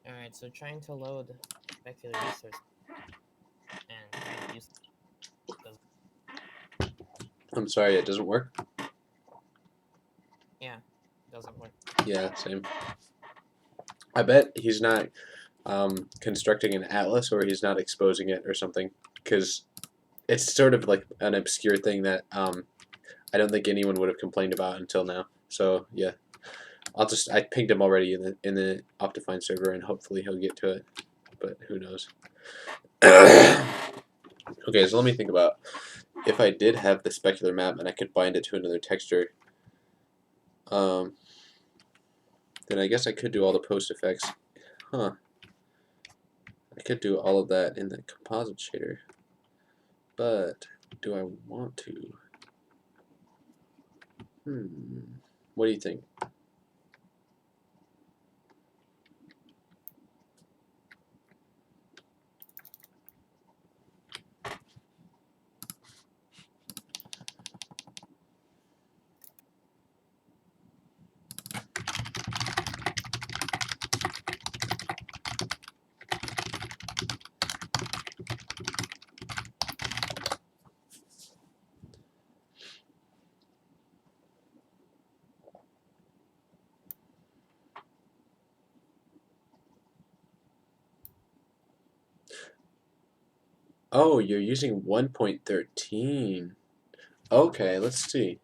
Alright, so trying to load specular resource and trying to use doesn't. I'm sorry, it doesn't work? Yeah, doesn't work. Yeah, same. I bet he's not constructing an atlas, or he's not exposing it or something, because it's sort of like an obscure thing that I don't think anyone would have complained about until now. So yeah, I pinged him already in the Optifine server, and hopefully he'll get to it, but who knows. Okay, so let me think about if I did have the specular map and I could bind it to another texture. Then I guess I could do all the post effects. Huh. I could do all of that in the composite shader. But do I want to? What do you think? Oh, you're using 1.13. Okay, let's see.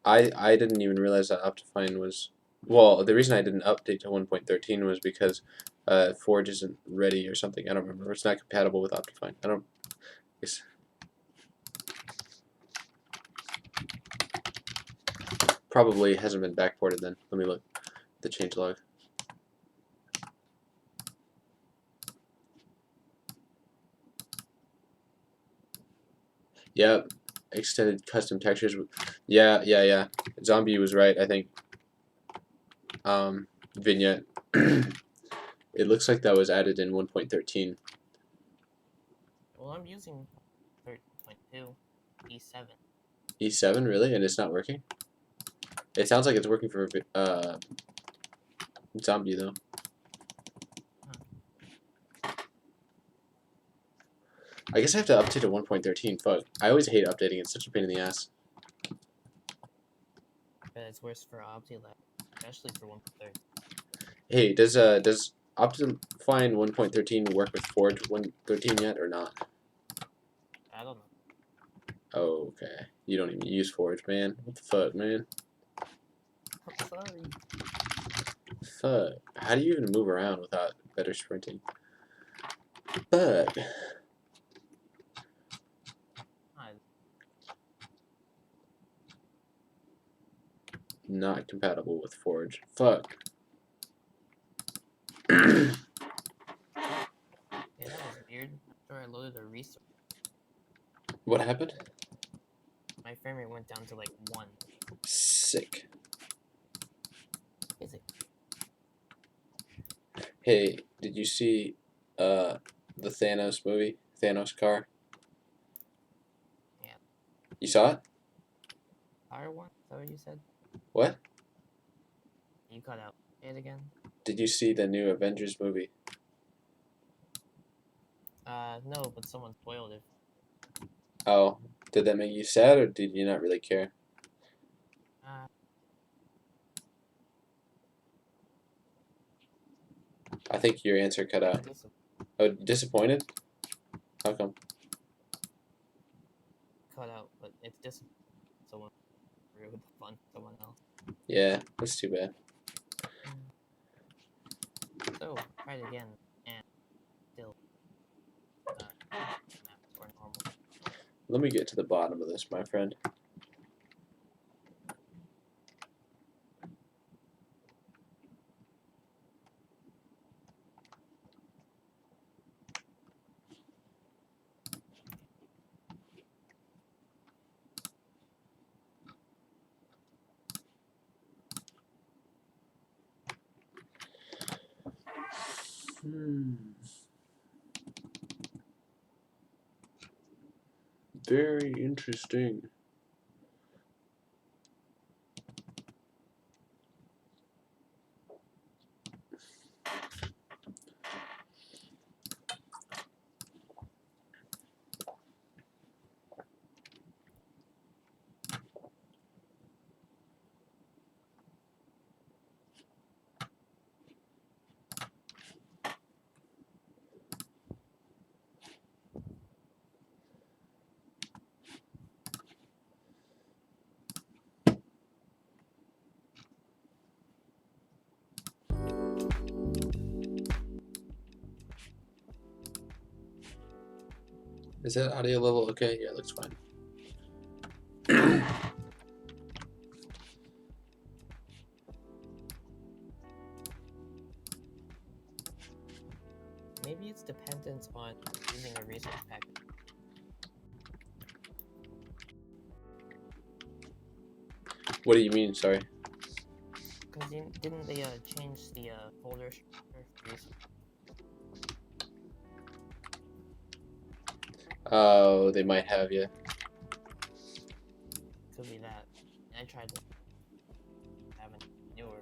I didn't even realize that Optifine was... Well, the reason I didn't update to 1.13 was because Forge isn't ready or something. I don't remember. It's not compatible with Optifine. I don't... It's probably hasn't been backported then. Let me look at the changelog. Yep. Extended custom textures. Yeah. Zombie was right, I think. Vignette. It looks like that was added in 1.13. Well, I'm using 13.2 E7. E7, really? And it's not working? It sounds like it's working for Zombie, though. I guess I have to update to 1.13. Fuck. I always hate updating. It's such a pain in the ass. But it's worse for OptiLab. especially for 1.30. Hey, does Optifine 1.13 work with Forge 1.13 yet or not? I don't know. Oh, okay. You don't even use Forge, man. What the fuck, man? I'm sorry. Fuck. How do you even move around without better sprinting? Fuck. I, Not compatible with Forge. Fuck. yeah, that was weird. After I loaded a resource, What happened? my frame rate went down to like 1. Sick. Is it? Hey, did you see the Thanos movie? Thanos car? Yeah. You saw it? Fire one? Is that what you said? What? You cut out. Say it again? Did you see the new Avengers movie? No, but someone spoiled it. Oh, did that make you sad or did you not really care? Uh, I think your answer cut out. Oh, disappointed? How come? cut out, but it's disappointing. Someone ruined the fun for someone else. Yeah, that's too bad. So, try it again, and still, maps or normal. Let me get to the bottom of this, my friend. Very interesting. Is that audio level okay? Yeah, it looks fine. Maybe it's dependent on using a resource pack. What do you mean? Sorry. Because didn't they change the folder structure for resource? Oh, they might have you. Could be that. I tried to have it newer.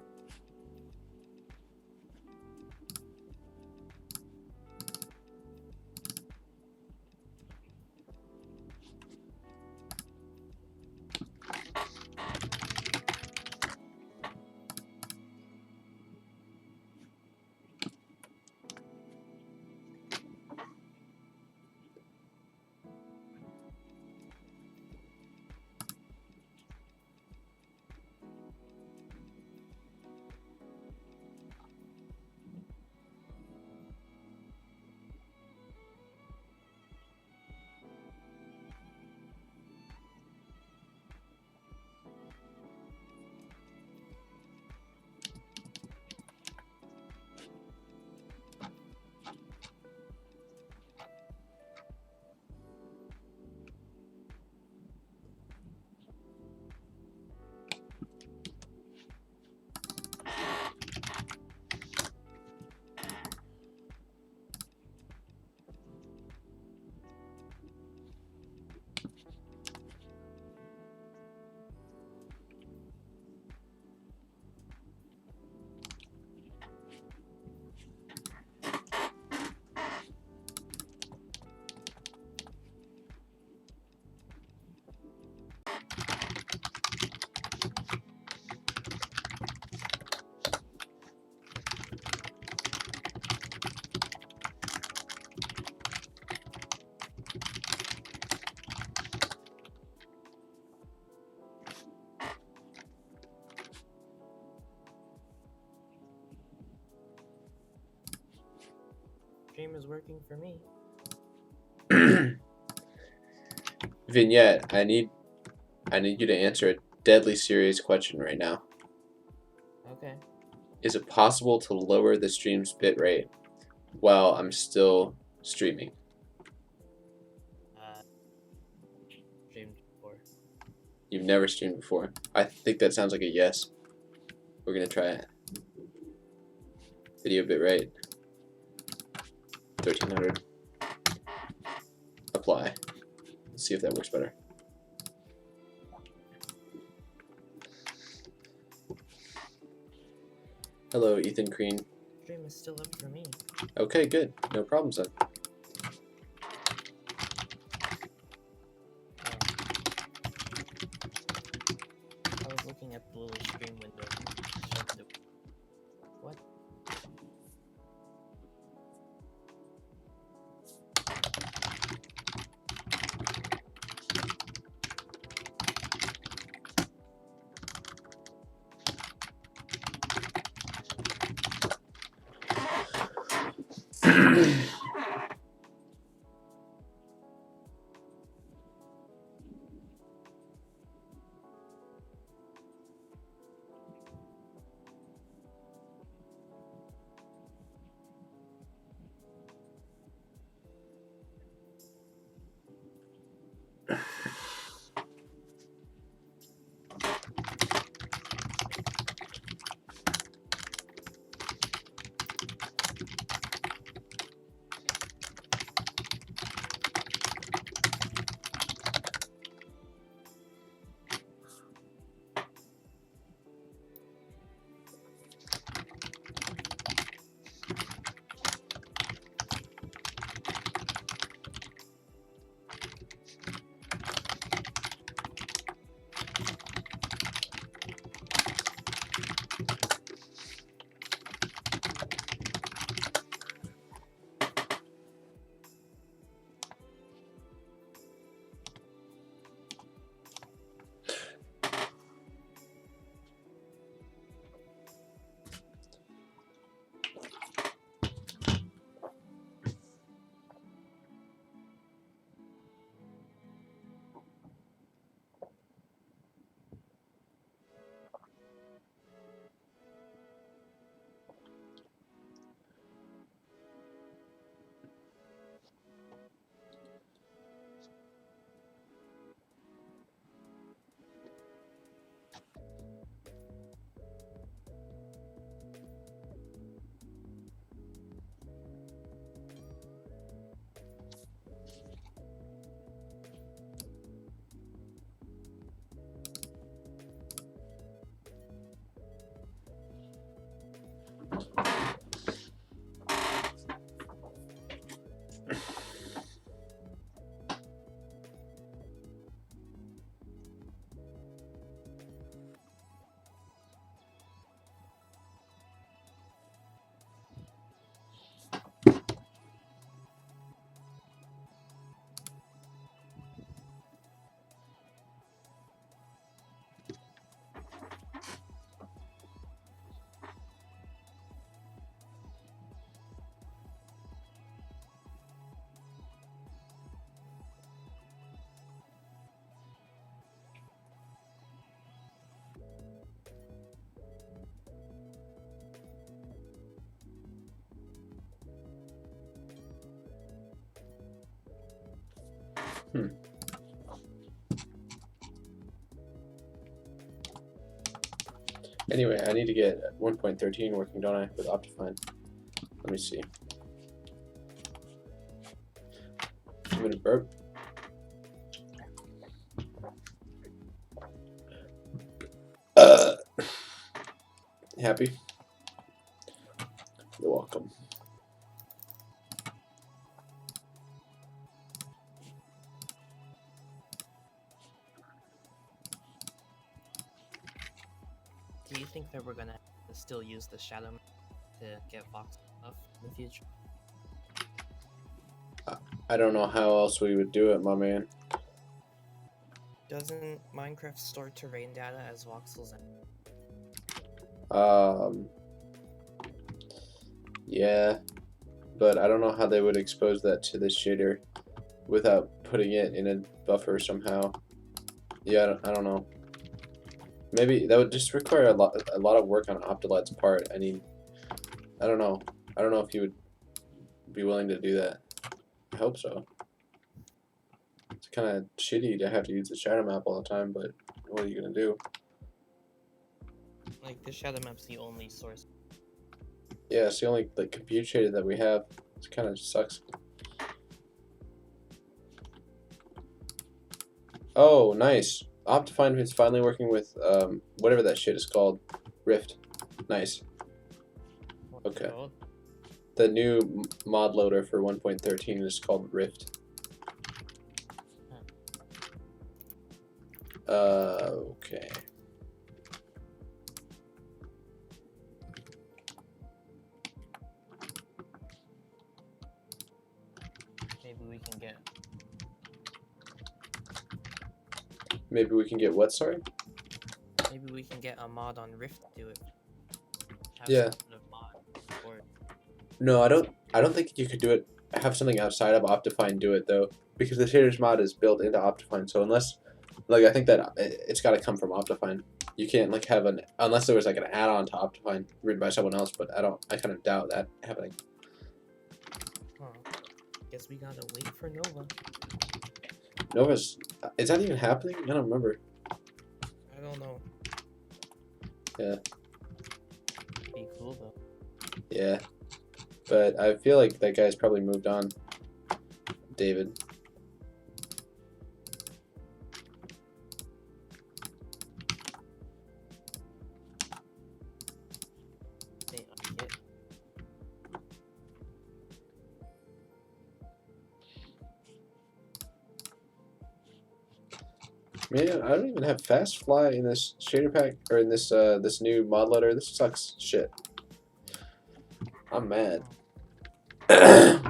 stream is working for me. Vignette, I need you to answer a deadly serious question right now. Okay. Is it possible to lower the stream's bit rate while I'm still streaming? Streamed before. You've never streamed before. I think that sounds like a yes. We're gonna try it. Video bit rate 1300. Apply. Let's see if that works better. Hello, Ethan Green. Stream is still up for me. Okay, good. No problems then. I was looking at the little stream window. What? Anyway, I need to get 1.13 working, don't I, with Optifine? Let me see. I'm gonna burp. Happy? You're welcome. Do you think that we're gonna still use the shadow to get Vox stuff in the future? I don't know how else we would do it, my man. Doesn't Minecraft store terrain data as voxels? Yeah. but I don't know how they would expose that to the shader without putting it in a buffer somehow. Yeah, I don't know. Maybe that would just require a lot of work on Optolad's part. I mean, I don't know. I don't know if he would be willing to do that. I hope so. It's kind of shitty to have to use the shadow map all the time, but what are you gonna do? Like the shadow map's the only source. Yeah, it's the only like compute shader that we have. It kind of sucks. Oh, nice. Optifine is finally working with whatever that shit is called, Rift. Nice. What's it Okay. called? The new mod loader for 1.13 is called Rift. Okay. Maybe we can get. Maybe we can get what, sorry? Maybe we can get a mod on Rift to do it. Have Yeah. some sort of mod or No, I don't think you could do it. Have something outside of Optifine do it though, because the shaders mod is built into Optifine. So unless, like, I think that it's got to come from Optifine. You can't like have an unless there was like an add-on to Optifine written by someone else. But I kind of doubt that happening. Huh. Guess we gotta wait for Nova. Nova's is that even happening? I don't remember. I don't know. Yeah. Be cool though. Yeah. But I feel like that guy's probably moved on. David. They get. Man, I don't even have fast fly in this shader pack or in this this new mod loader. This sucks shit. I'm mad.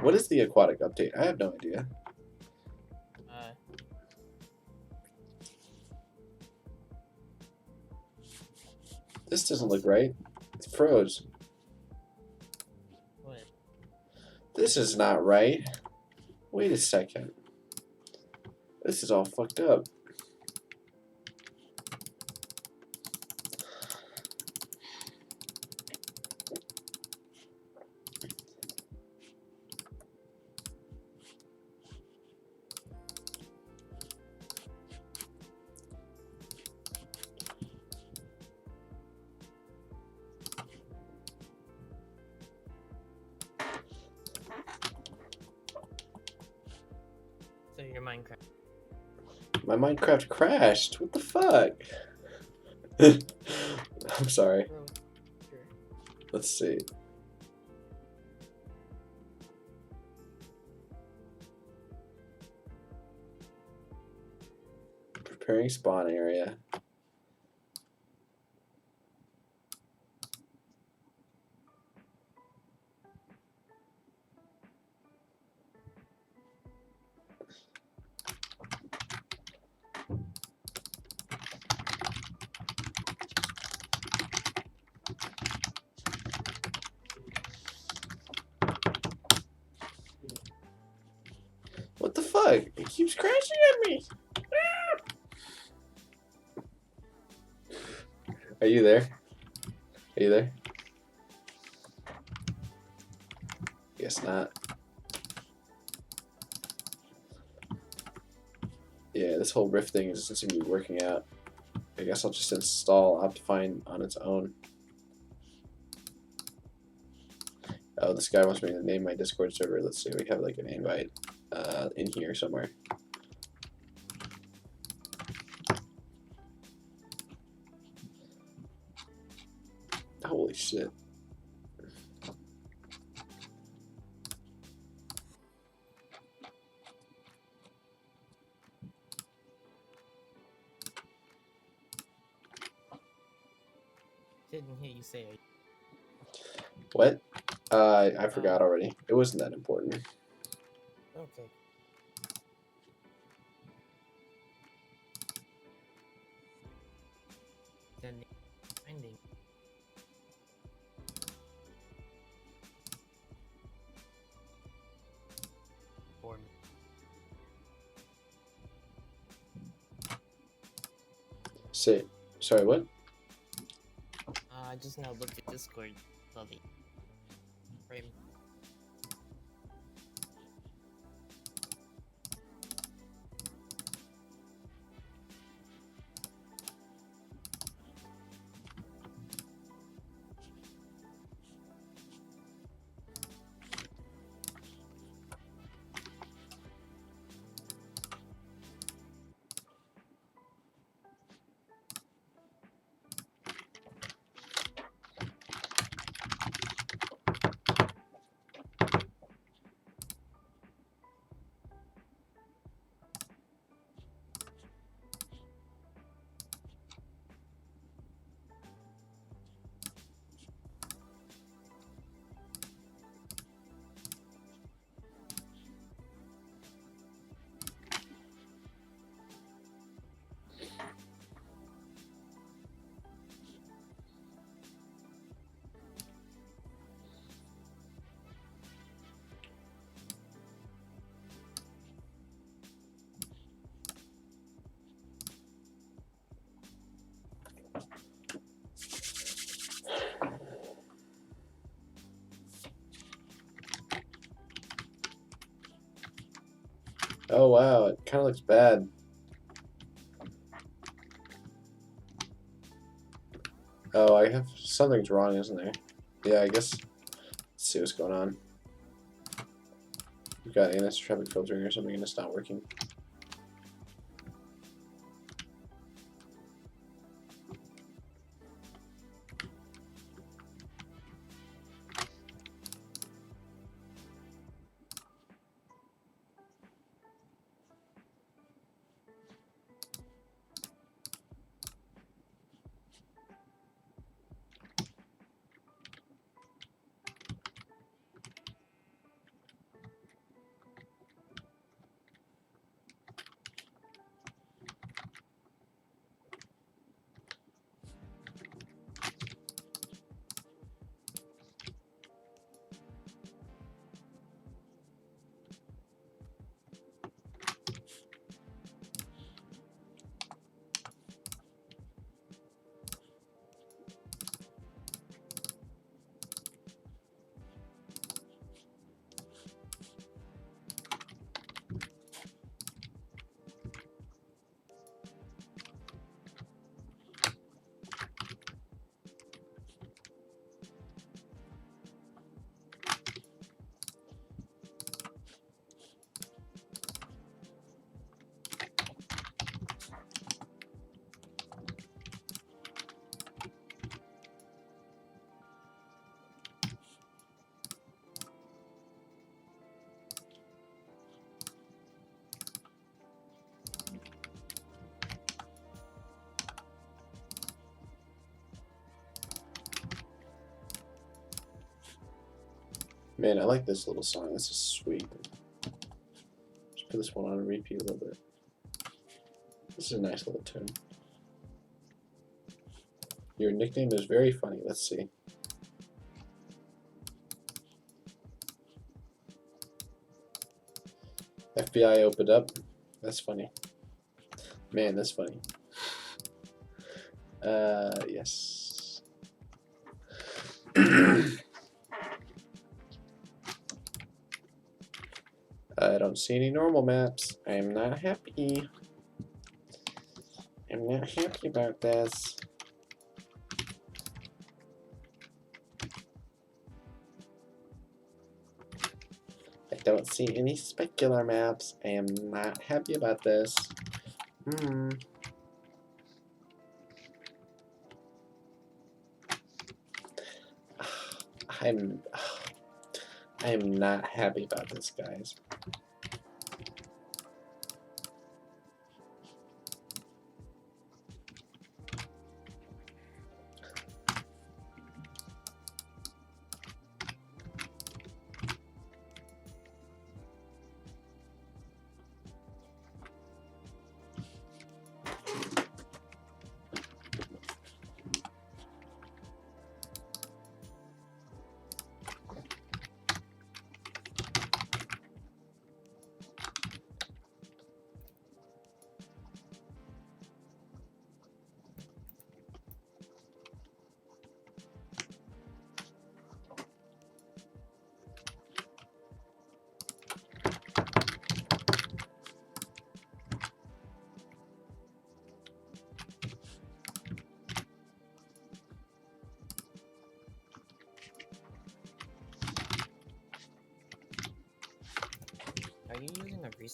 What is the aquatic update? I have no idea. This doesn't look right. It froze. What? This is not right. Wait a second. This is all fucked up. So your Minecraft. My Minecraft crashed. What the fuck? I'm sorry. Bro, sure. Let's see. Preparing spawn area. What the fuck? It keeps crashing at me. Are you there? Are you there? Guess not. Yeah, this whole Rift thing doesn't seem to be working out. I guess I'll just install Optifine on its own. Oh, this guy wants me to name my Discord server. Let's see, we have like an invite in here somewhere. Holy shit. Didn't hear you say it. What? I forgot already. It wasn't that important. Okay. Then finding. Say, sorry, what? I just now looked at Discord. Saw the frame. Oh wow, it kind of looks bad. Oh, I have something's wrong, isn't there? Yeah, I guess. Let's see what's going on. We've got anisotropic filtering or something, and it's not working. Man, I like this little song. This is sweet. Just put this one on and repeat a little bit. This is a nice little tune. Your nickname is very funny. Let's see. FBI opened up. That's funny. Man, that's funny. Yes. I don't see any normal maps. I am not happy. I'm not happy about this. I don't see any specular maps. I am not happy about this. I'm not happy about this, guys.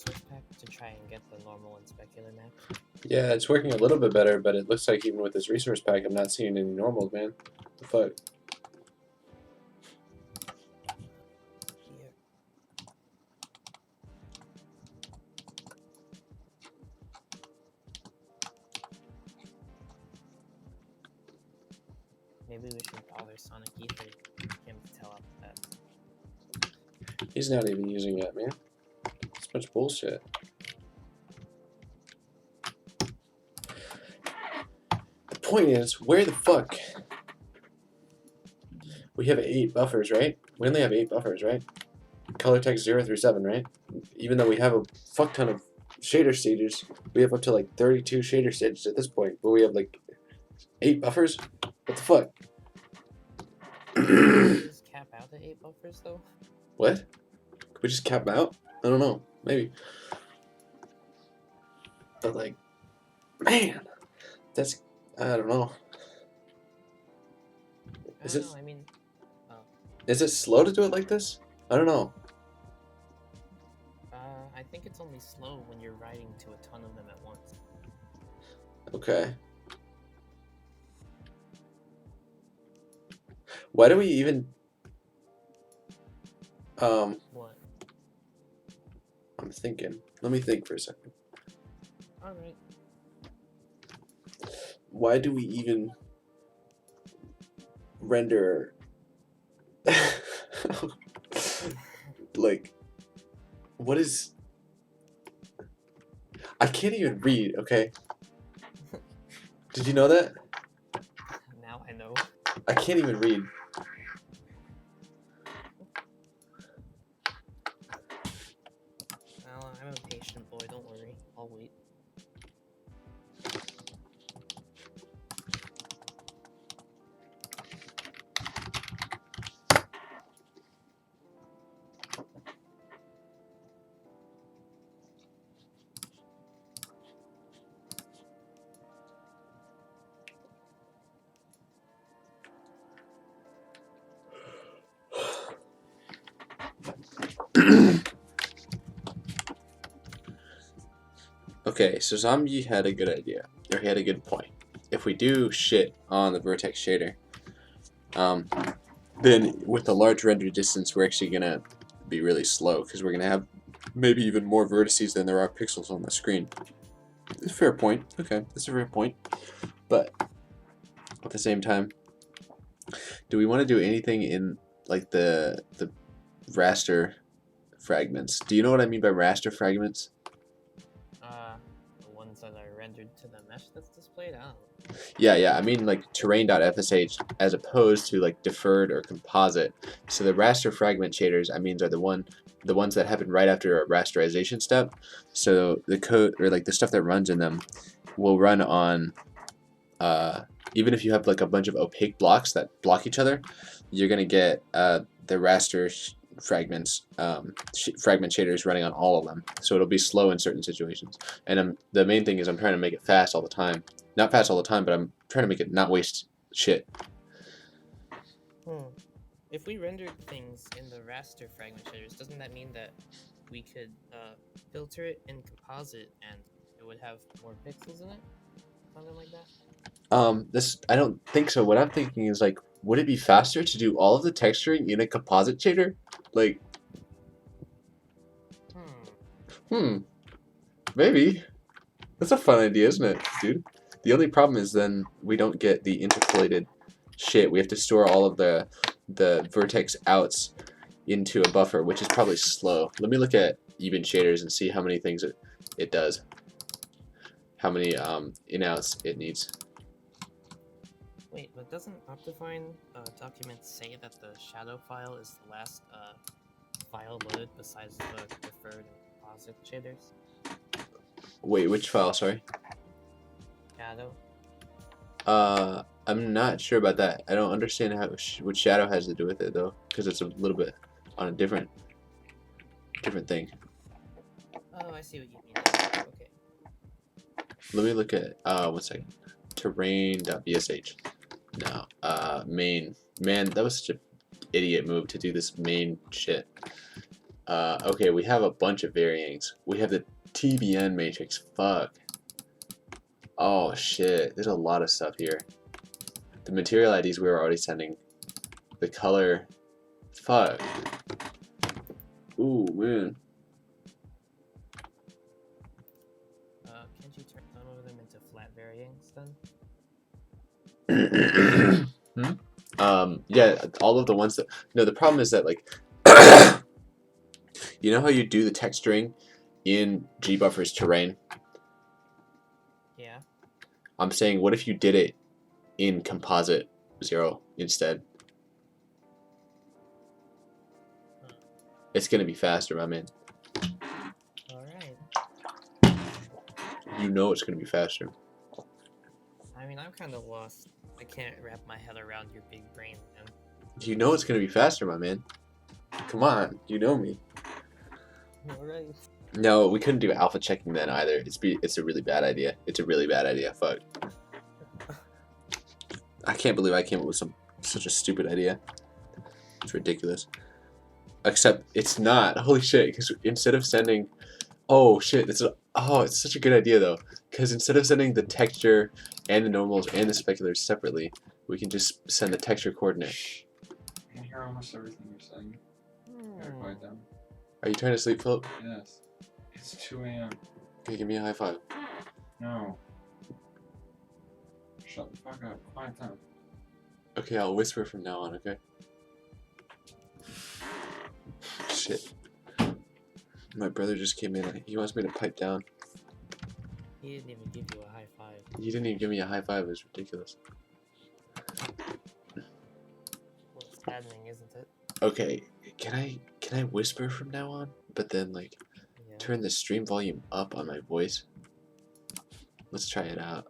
resource pack to try and get the normal and specular maps? Yeah, it's working a little bit better, but it looks like even with this resource pack, I'm not seeing any normals, man. What the fuck? Yeah. Maybe we should bother Sonic Ether him to tell us that. He's not even using it, man. It's a bunch of bullshit. The point is, where the fuck? We have 8 buffers, right? We only have 8 buffers, right? Color text 0 through 7, right? Even though we have a fuck ton of shader stages, we have up to like 32 shader stages at this point, but we have like 8 buffers? What the fuck? Can we just cap out at 8 buffers though? What? Could we just cap them out? I don't know. Maybe. But like, man, that's, I don't know. Is it? I mean, Is it slow to do it like this? I don't know. I think it's only slow when you're writing to a ton of them at once. Okay. Why do we even... What? I'm thinking. Let me think for a second. Alright. Why do we even render... like, what is... I can't even read, okay? Did you know that? Now I know. I can't even read. Well, I'm a patient boy, don't worry. I'll wait. Okay, so Zombie had a good idea, or he had a good point. If we do shit on the vertex shader, then with a large render distance, we're actually gonna be really slow because we're gonna have maybe even more vertices than there are pixels on the screen. Fair point. Okay, that's a fair point. But at the same time, do we want to do anything in like the raster fragments? Do you know what I mean by raster fragments? The ones that are rendered to the mesh that's displayed? I don't know. Yeah, I mean like terrain.fsh as opposed to like deferred or composite. So the raster fragment shaders, I mean, are the ones that happen right after a rasterization step. So the code or like the stuff that runs in them will run on even if you have like a bunch of opaque blocks that block each other, you're gonna get the raster fragments fragment shaders running on all of them. So it'll be slow in certain situations. And the main thing is I'm trying to make it fast all the time. Not fast all the time, but I'm trying to make it not waste shit. If we rendered things in the raster fragment shaders, doesn't that mean that we could filter it in composite and it would have more pixels in it? Something like that? I don't think so. What I'm thinking is like, would it be faster to do all of the texturing in a composite shader? Like, maybe. That's a fun idea, isn't it, dude? The only problem is then we don't get the interpolated shit. We have to store all of the vertex outs into a buffer, which is probably slow. Let me look at even shaders and see how many things it does. How many in-outs it needs. Wait, but doesn't Optifine document say that the shadow file is the last file loaded besides the deferred and composite shaders? Wait, which file? Sorry. Shadow. I'm not sure about that. I don't understand what shadow has to do with it though, because it's a little bit on a different thing. Oh, I see what you mean. Okay. Let me look at 1 second. Terrain.bsh. No. Main. Man, that was such an idiot move to do this main shit. Okay, we have a bunch of varyings. We have the TBN matrix. Fuck. Oh shit, there's a lot of stuff here. The material IDs we were already sending. The color. Fuck. Ooh, man. Can't you turn some of them into flat varyings then? Yeah, all of the ones that. No, the problem is that, like, you know how you do the texturing in GBuffer's terrain? Yeah. I'm saying, what if you did it in Composite 0 instead? Huh. It's gonna be faster, my man. Alright. You know it's gonna be faster. I mean, I'm kind of lost. I can't wrap my head around your big brain, man. You know it's gonna be faster, my man. Come on, you know me. Alright. No, we couldn't do alpha checking then either. It's a really bad idea. It's a really bad idea. Fuck. I can't believe I came up with such a stupid idea. It's ridiculous. Except it's not. Holy shit! Because instead of sending, oh shit, it's such a good idea though. Because instead of sending the texture and the normals and the speculars separately, we can just send the texture coordinate. I can hear almost everything you're saying. Gotta quiet down. Are you trying to sleep, Philip? Yes. It's 2 a.m. Okay, give me a high five. No. Shut the fuck up. Quiet down. Okay, I'll whisper from now on. Okay. Shit. My brother just came in. He wants me to pipe down. He didn't even give you a high five. He didn't even give me a high five. It was ridiculous. Well, it's saddening, isn't it? Okay, can I whisper from now on? But then like Yeah. turn the stream volume up on my voice. Let's try it out.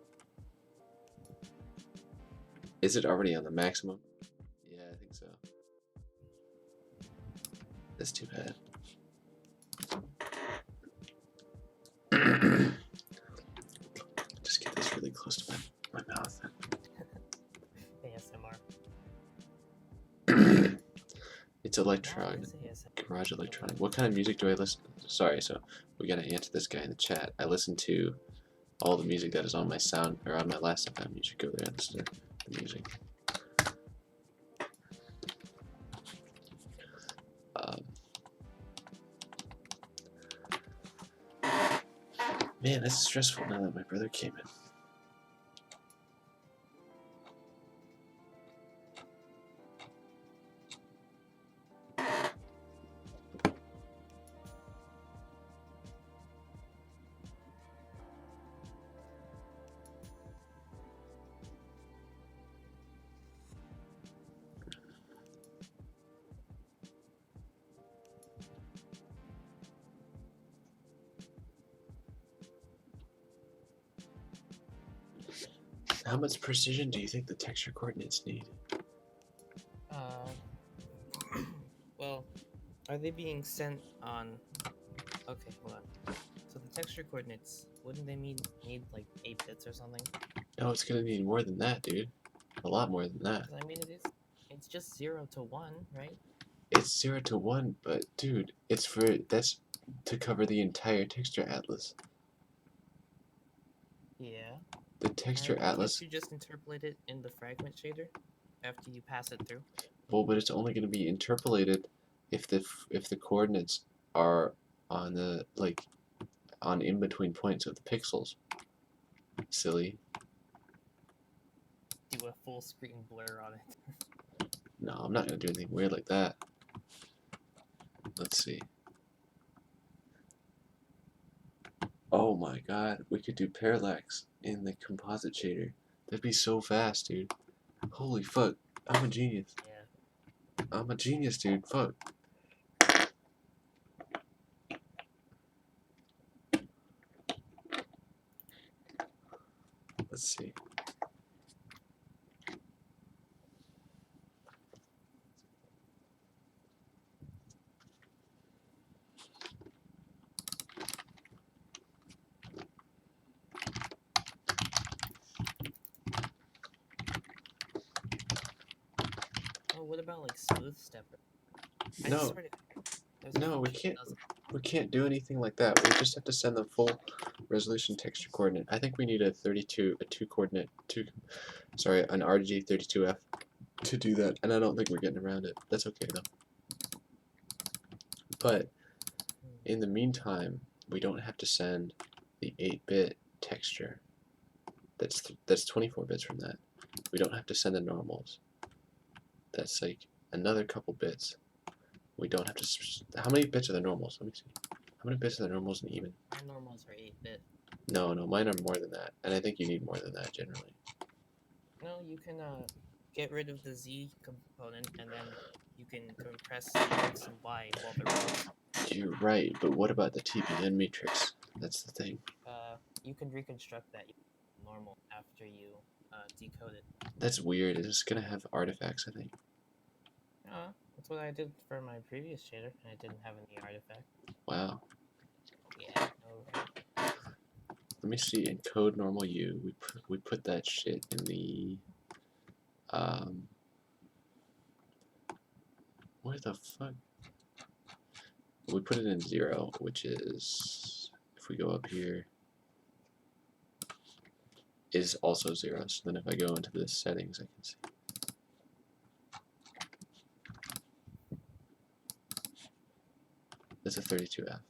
Is it already on the maximum? Yeah, I think so. That's too bad. Just get this really close to my mouth. ASMR. It's electronic. Garage electronic. What kind of music do I listen? Sorry, so we gotta answer this guy in the chat. I listen to all the music that is on my sound or on my last FM. You should go there and listen to the music. Man, this is stressful now that my brother came in. How much precision do you think the texture coordinates need? Well, are they being sent on? Okay, hold on. So the texture coordinates, wouldn't they need like 8 bits or something? No, it's gonna need more than that, dude. A lot more than that. 'Cause I mean, it's just 0 to 1, right? It's 0 to 1, but dude, that's to cover the entire texture atlas. Yeah. The texture atlas. Can't you just interpolate it in the fragment shader after you pass it through? Well, but it's only going to be interpolated if the coordinates are on the on in between points of the pixels. Silly. Do a full screen blur on it. No, I'm not going to do anything weird like that. Let's see. Oh my god, we could do parallax in the composite shader. That'd be so fast, dude. Holy fuck, I'm a genius. Yeah. I'm a genius, dude. Fuck. Let's see. Oh, what about like smooth stepper? No. There's a No, we function can't. that does it. We can't do anything like that. We just have to send them full resolution texture coordinate. I think we need a 32, a two coordinate, sorry, an RG32F to do that, and I don't think we're getting around it. That's okay though. But in the meantime, we don't have to send the 8-bit texture. That's 24 bits from that. We don't have to send the normals. That's like another couple bits. We don't have to. How many bits are the normals? Let me see. How many bits are the normals and even? My normals are 8-bit. No, mine are more than that, and I think you need more than that generally. No, you can get rid of the Z component and then you can compress the X and Y while they're both. You're right, but what about the TBN matrix? That's the thing. You can reconstruct that normal after you decode it. That's weird. It's gonna have artifacts, I think. That's what I did for my previous shader, and I didn't have any artifact. Wow. Yeah, no, right? Let me see. In code normal U, we put that shit in the where the fuck? We put it in 0, which is, if we go up here, is also 0. So then if I go into the settings, I can see. That's a 32F.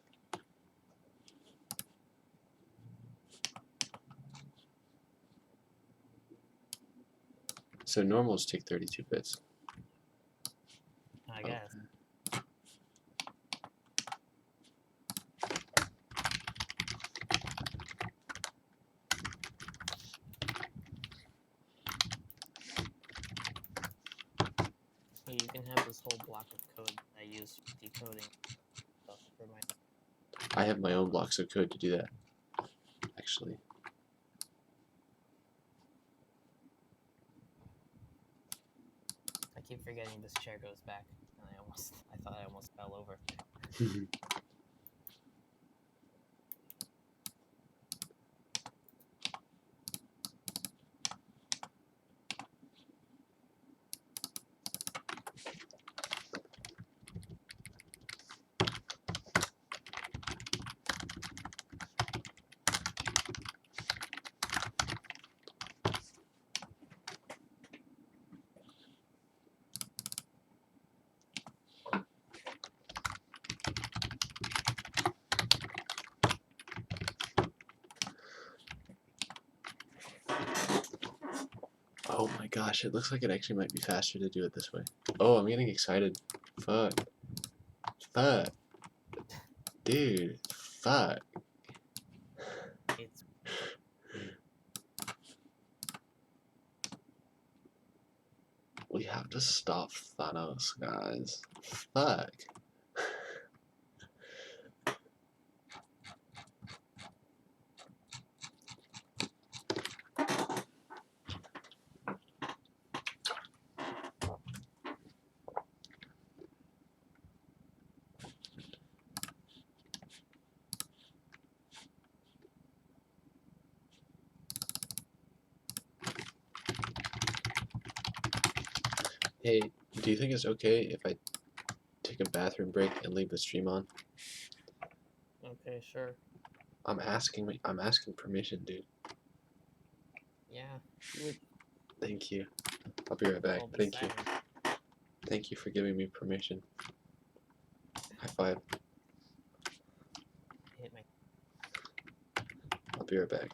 So normals take 32 bits. I guess. Okay. So you can have this whole block of code I use for decoding stuff for my. I have my own blocks of code to do that, actually. I keep forgetting this chair goes back, and I thought I almost fell over. Oh my gosh, it looks like it actually might be faster to do it this way. Oh, I'm getting excited. Fuck. Fuck. Dude. Fuck. It's We have to stop Thanos, guys. Fuck. Hey, do you think it's okay if I take a bathroom break and leave the stream on? okay, sure. I'm asking permission, dude. Yeah, you would. Thank you. I'll be right back. I'll be Thank you. silent. Thank you for giving me permission. High five. Hit my. I'll be right back.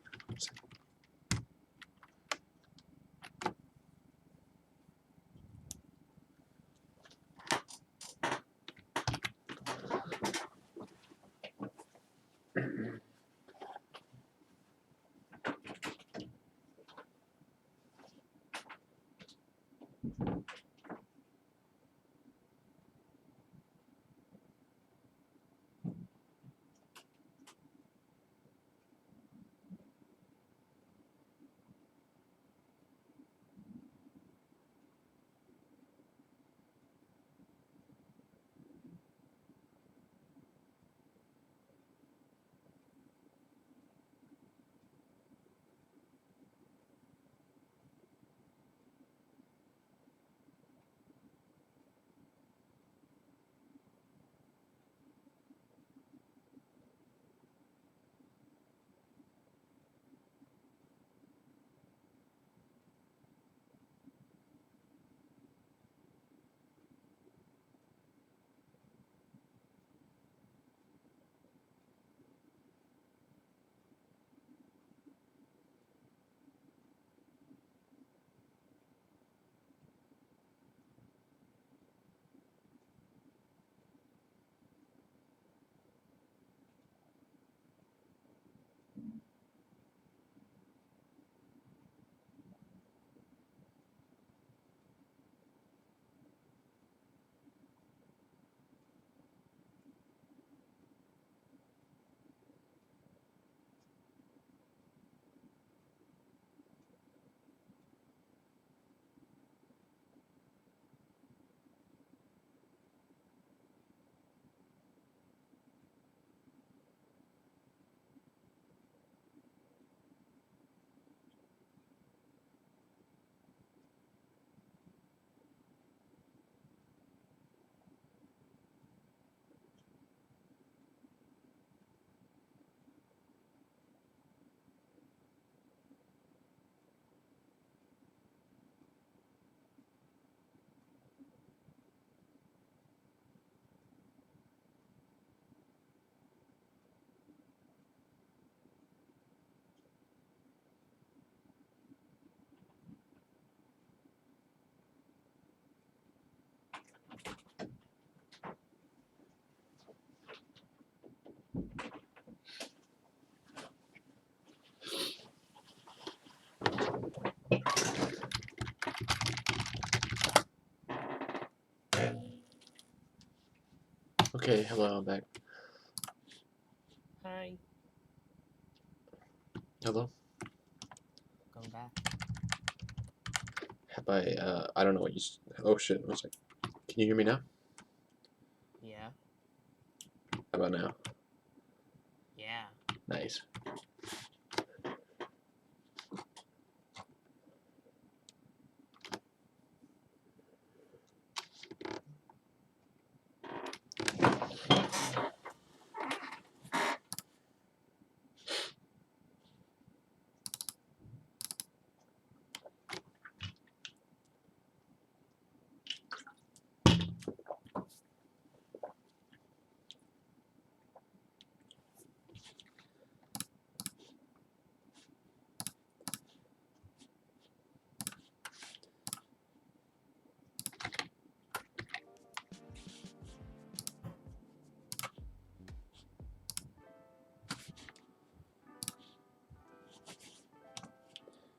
Okay, hello, I'm back. Hi. Hello? Welcome back. Have I don't know what you oh shit, one sec. Can you hear me now? Yeah. How about now? Yeah. Nice.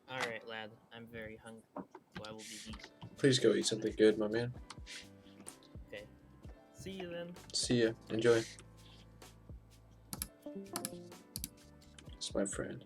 Alright, lad. I'm very hungry, so I will be leaving. Please go eat something good, my man. Okay. See you then. See ya. Enjoy. It's my friend.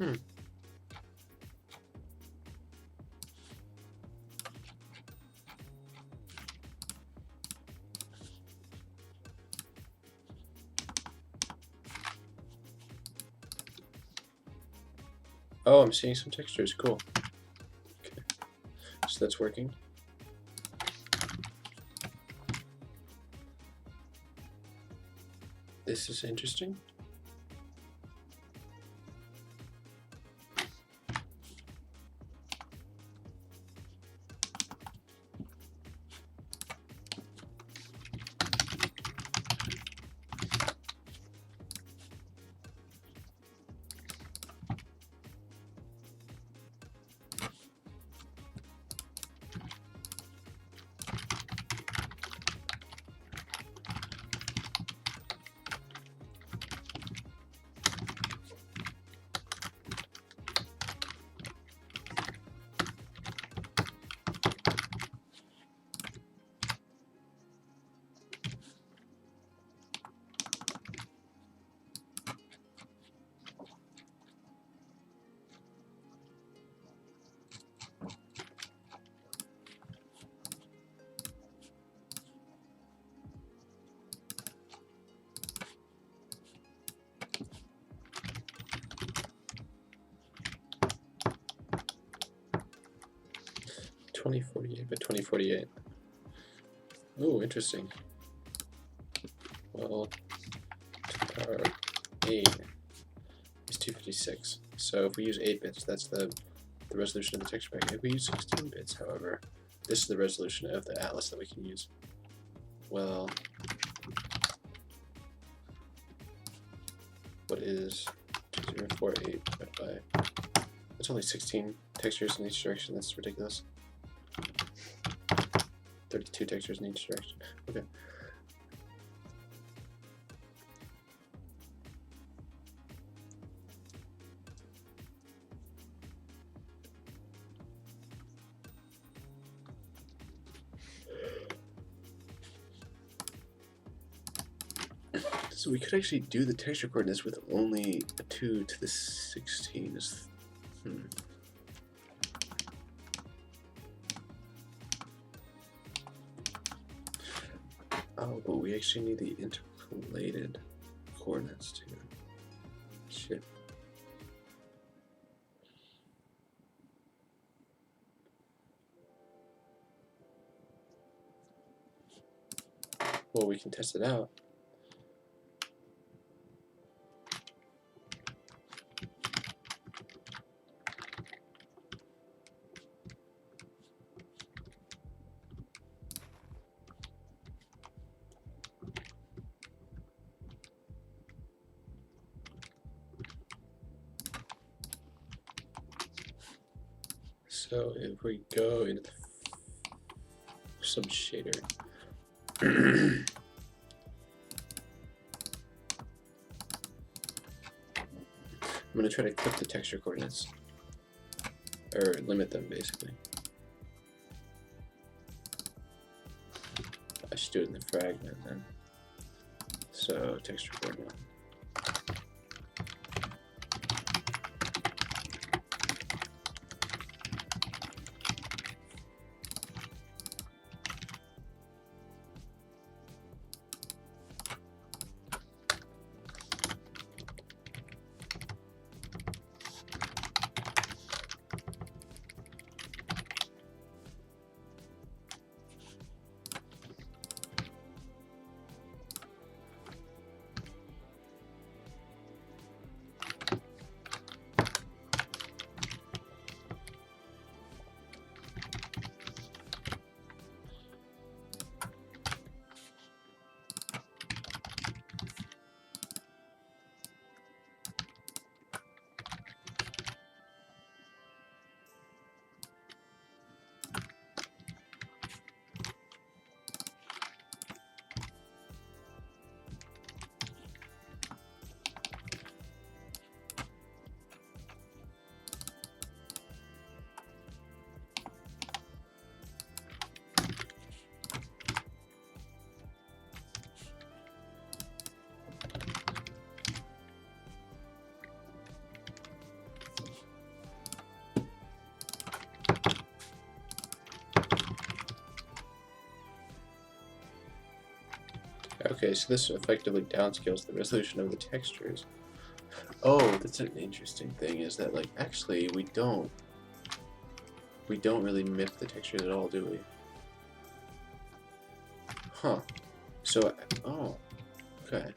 Hmm. Oh, I'm seeing some textures. Cool. Okay. So that's working. This is interesting. 2048 by 2048. Ooh, interesting. Well, power 8 is 256. So if we use 8 bits, that's the resolution of the texture pack. If we use 16 bits, however, this is the resolution of the atlas that we can use. Well, what is 2048 divided by? That's only 16 textures in each direction. That's ridiculous. 32 textures in each direction. Okay. So we could actually do the texture coordinates with only a 2 to the 16. Oh, but we actually need the interpolated coordinates too. Shit. Well, we can test it out. So if we go into the sub shader, I'm going to try to clip the texture coordinates, or limit them basically. I should do it in the fragment then. So texture coordinate. Okay, so this effectively downscales the resolution of the textures. Oh, that's an interesting thing, is that like actually we don't really MIP the textures at all, do we? Huh. So oh, okay.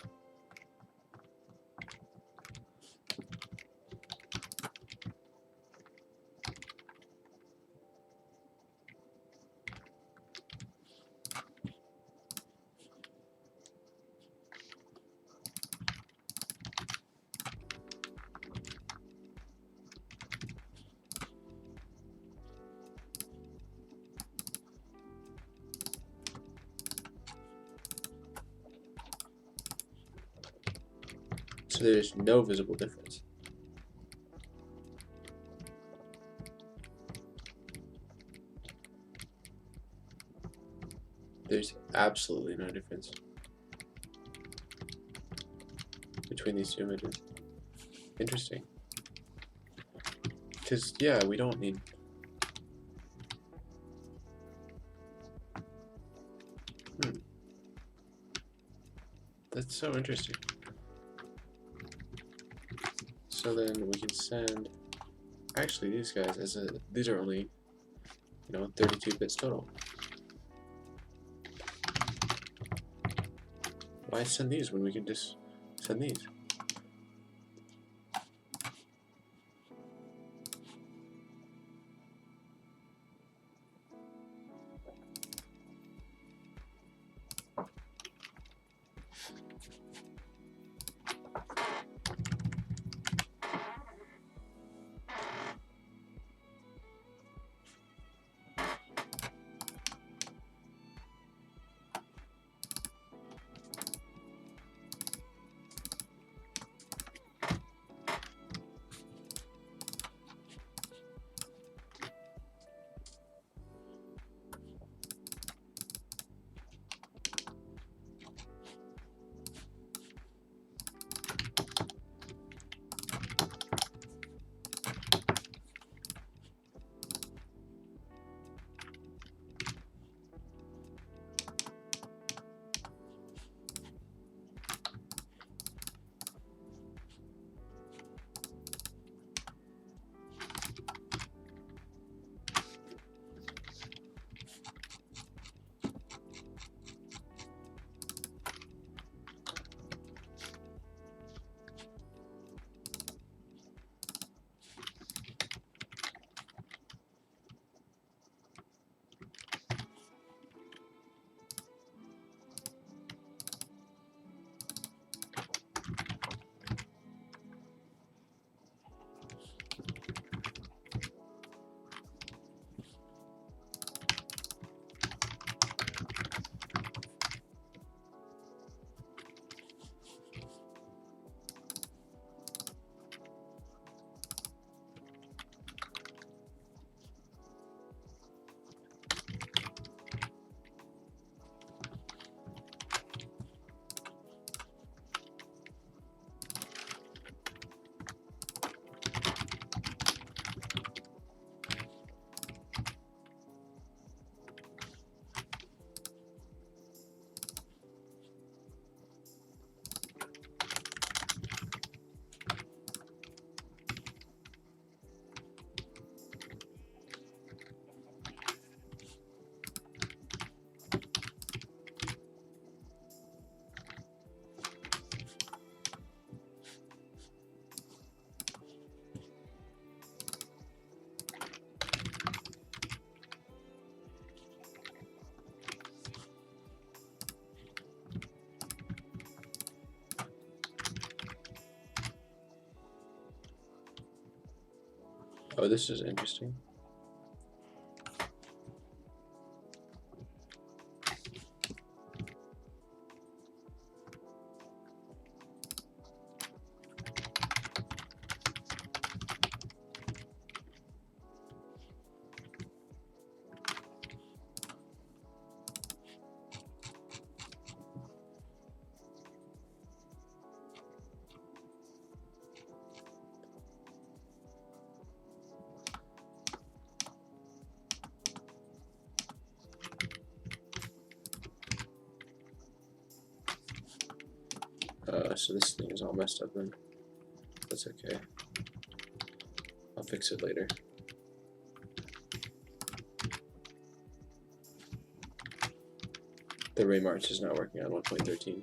So there's no visible difference. There's absolutely no difference between these two images. Interesting. Because, yeah, we don't need... That's so interesting. So then we can send... Actually, these guys, these are only 32 bits total. Why send these when we can just send these? Oh, this is interesting. So this thing is all messed up then. That's okay. I'll fix it later. The Ray March is not working on 1.13.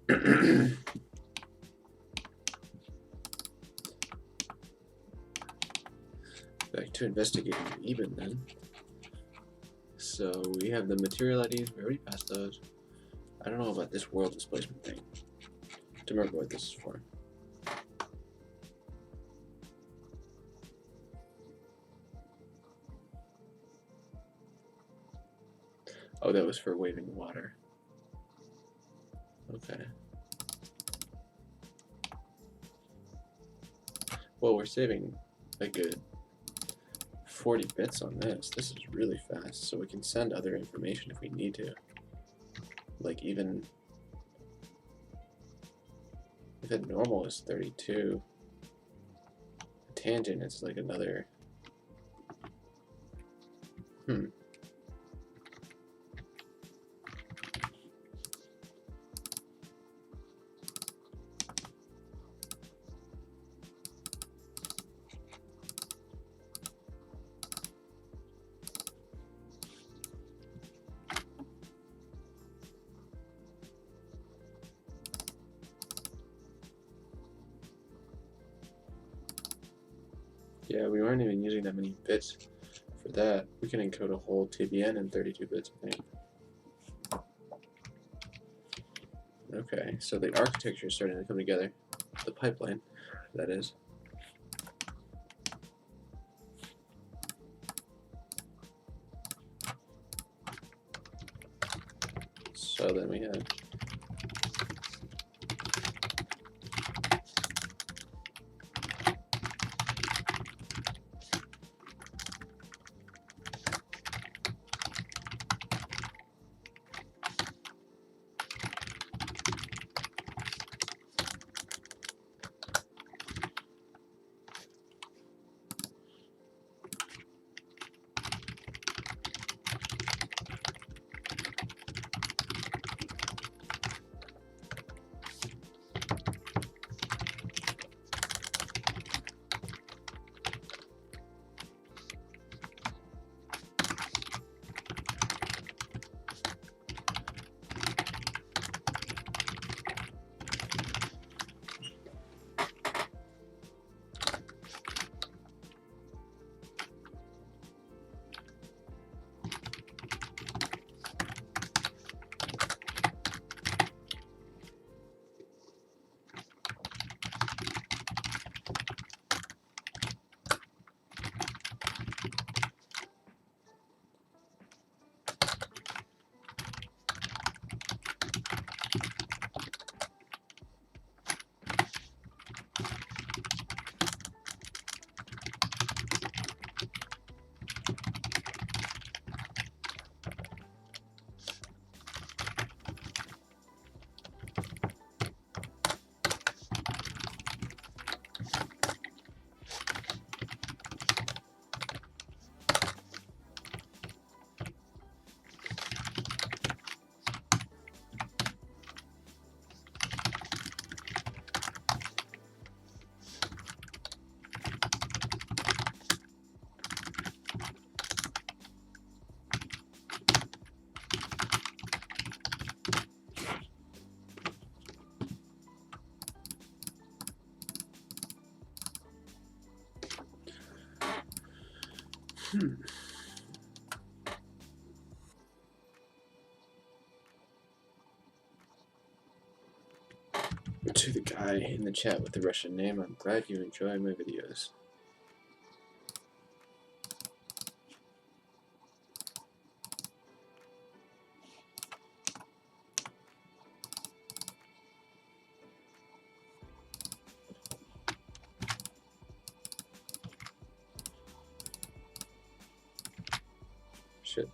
Back to investigating even then. So we have the material IDs. We already passed those. I don't know about this world displacement thing. Don't remember what this is for. Oh, that was for waving water. Okay. Well, we're saving a good 40 bits on this. This is really fast, so we can send other information if we need to. Like even if it normal is 32, a tangent is like another. Yeah, we weren't even using that many bits for that. We can encode a whole TBN in 32 bits, I think. Okay, so the architecture is starting to come together. The pipeline, that is. So then we have to the guy in the chat with the Russian name. I'm glad you enjoy my videos. Shit.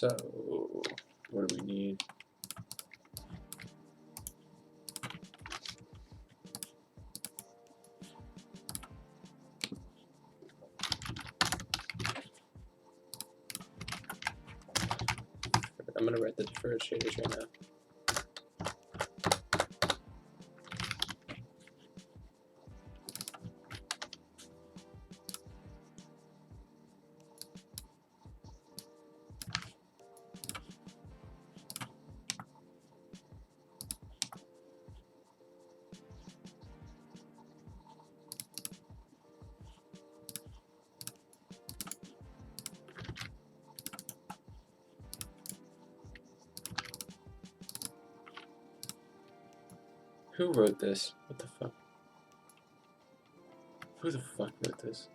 So, what do we need? I'm gonna write the differentiators right now. Who wrote this? What the fuck? Who the fuck wrote this?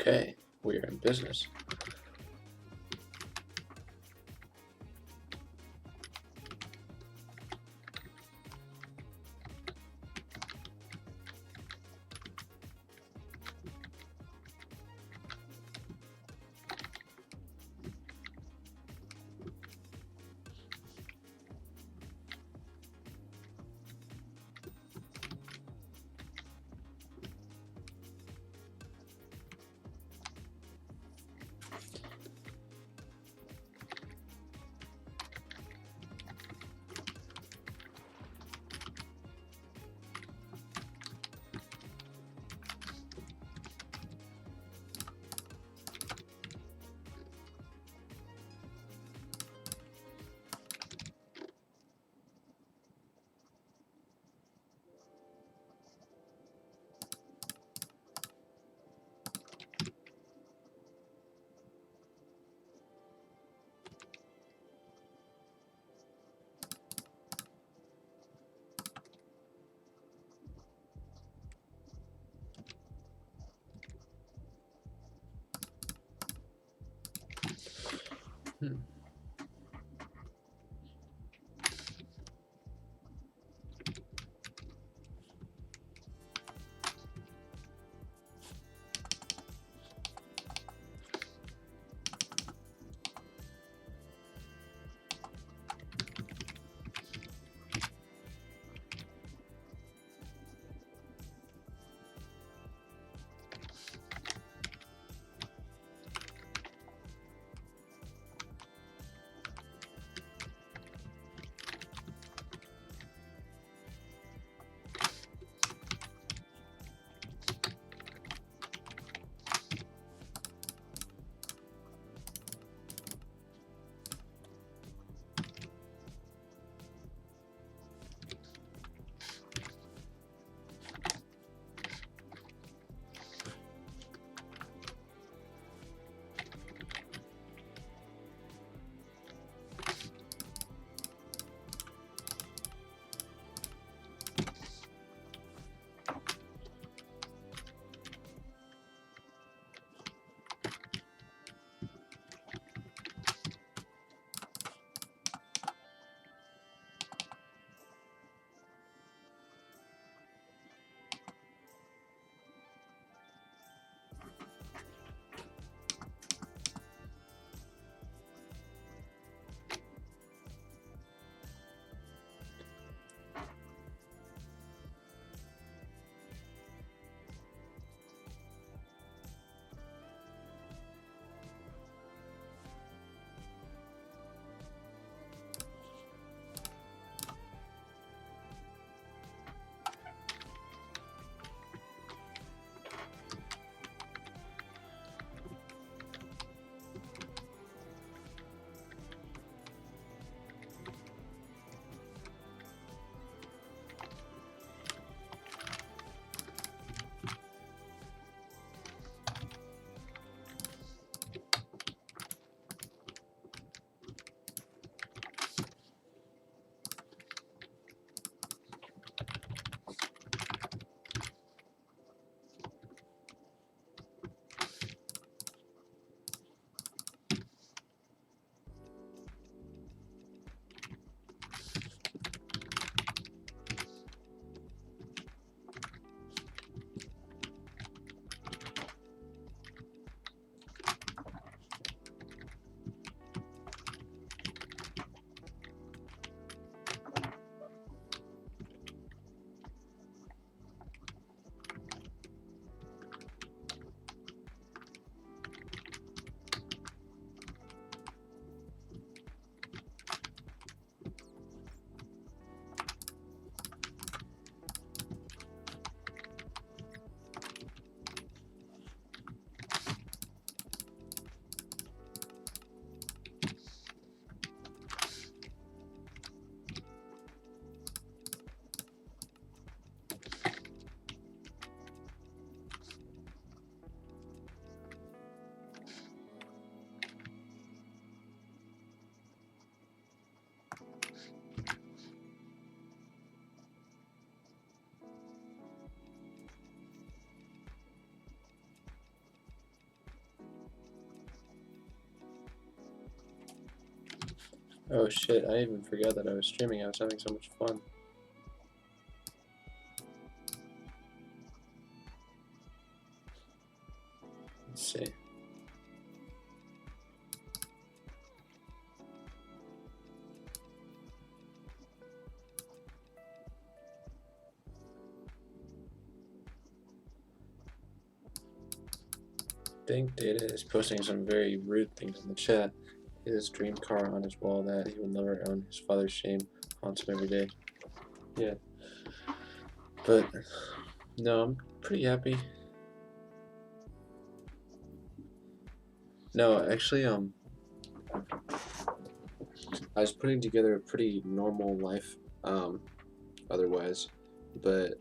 Okay, we are in business. Hmm. Oh shit, I even forgot that I was streaming. I was having so much fun. Let's see. Think Data is posting some very rude things in the chat. His dream car on his wall that he will never own. His father's shame haunts him every day. Yeah. But no, I'm pretty happy. No, actually, I was putting together a pretty normal life, otherwise, but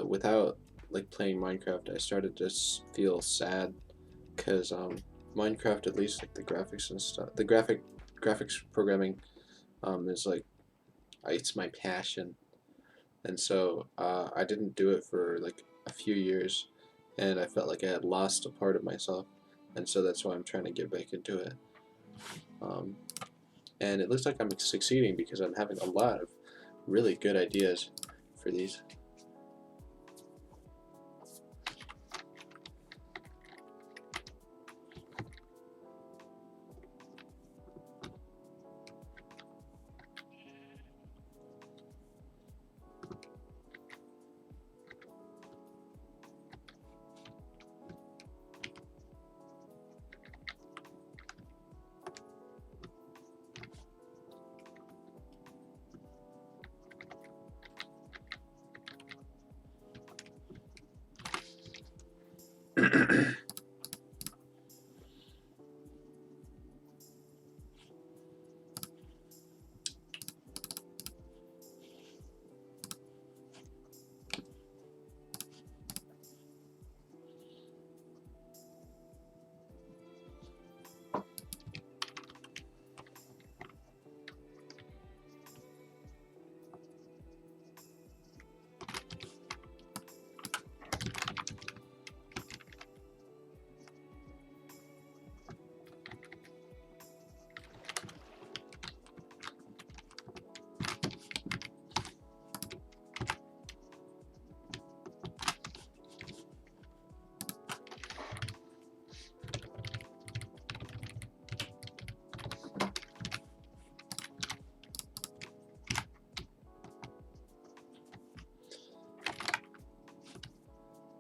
without like playing Minecraft, I started to feel sad because Minecraft, at least like the graphics and stuff, the graphics programming, is like it's my passion, and so I didn't do it for like a few years, and I felt like I had lost a part of myself, and so that's why I'm trying to get back into it. And it looks like I'm succeeding because I'm having a lot of really good ideas for these.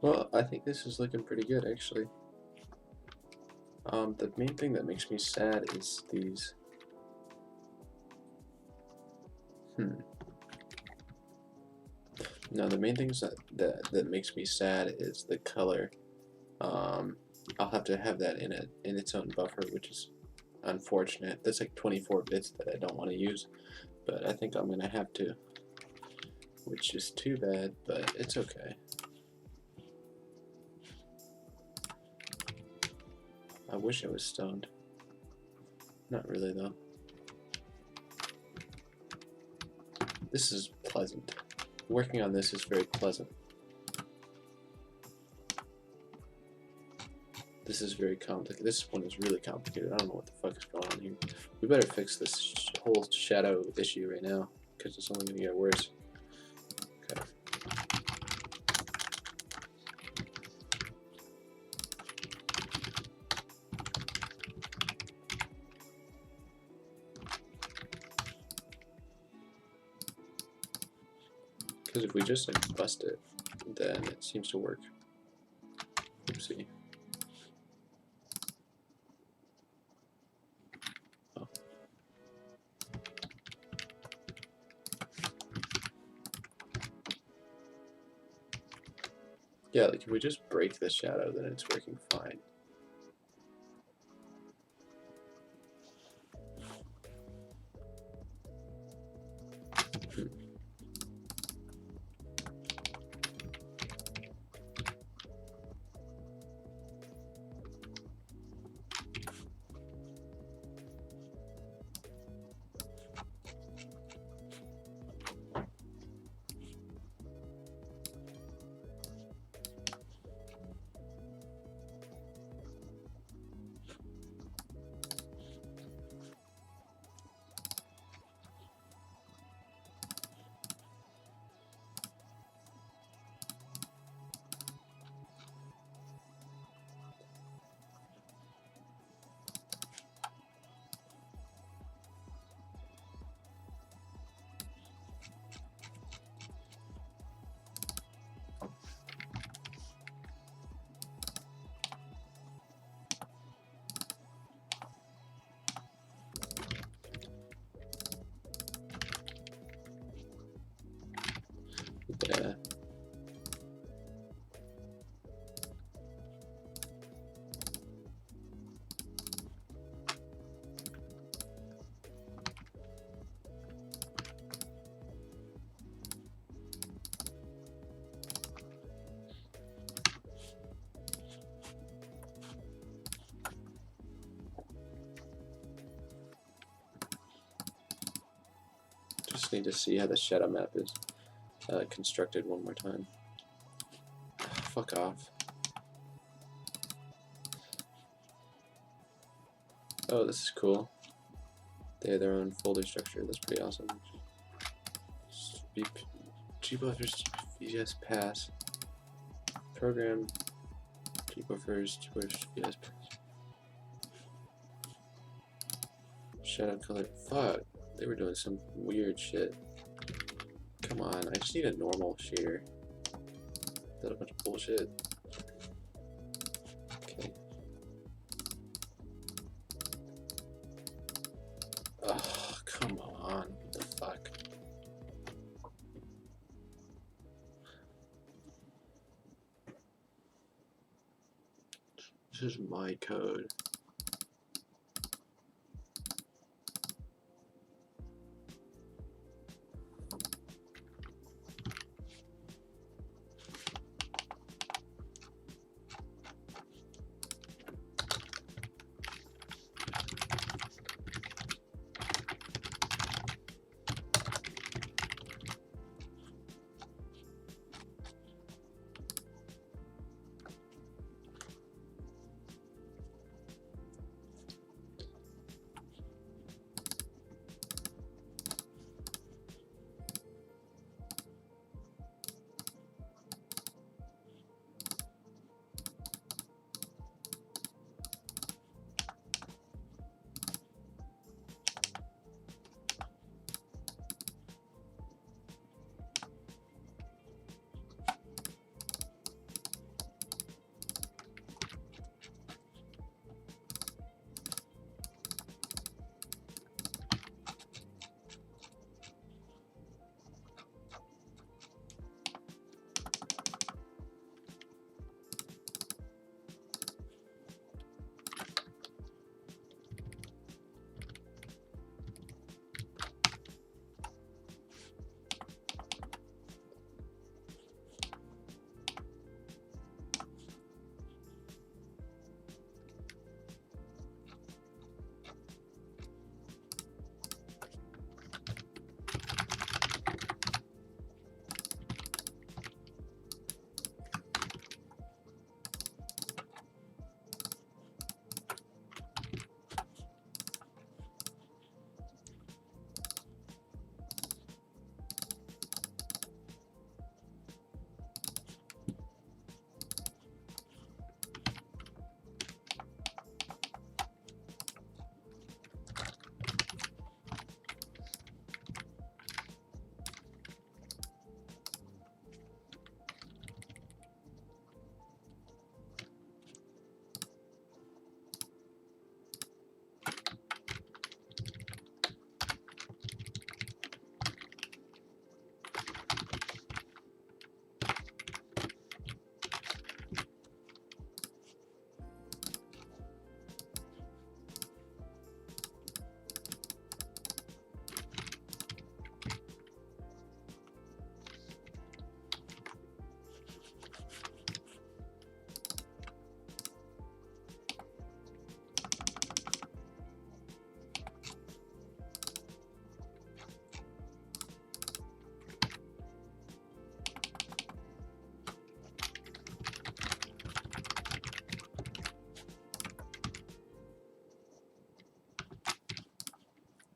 Well, I think this is looking pretty good, actually. The main thing that makes me sad is these. No, the main things that makes me sad is the color. I'll have to have that in its own buffer, which is unfortunate. That's like 24 bits that I don't want to use, but I think I'm gonna have to, which is too bad, but it's okay. I wish I was stoned. Not really, though. This is pleasant. Working on this is very pleasant. This is very complicated. This one is really complicated. I don't know what the fuck is going on here. We better fix this whole shadow issue right now, because it's only going to get worse. Okay. Because if we just like bust it, then it seems to work. Oopsie. Oh. Yeah, like if we just break the shadow, then it's working fine. Yeah. Just need to see how the shadow map is constructed one more time. Fuck off. Oh, this is cool. They have their own folder structure. That's pretty awesome. G buffers, VS pass. Program G buffers, VS pass. Shadow color. Fuck. They were doing some weird shit. Come on, I just need a normal shader. That's a bunch of bullshit. Okay. Oh, come on. What the fuck? This is my code.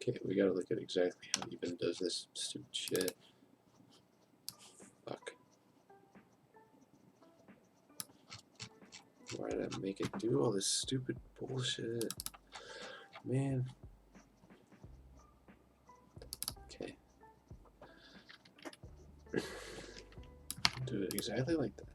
Okay, we gotta look at exactly how Even does this stupid shit. Fuck. Why did I make it do all this stupid bullshit? Man. Okay. Do it exactly like this.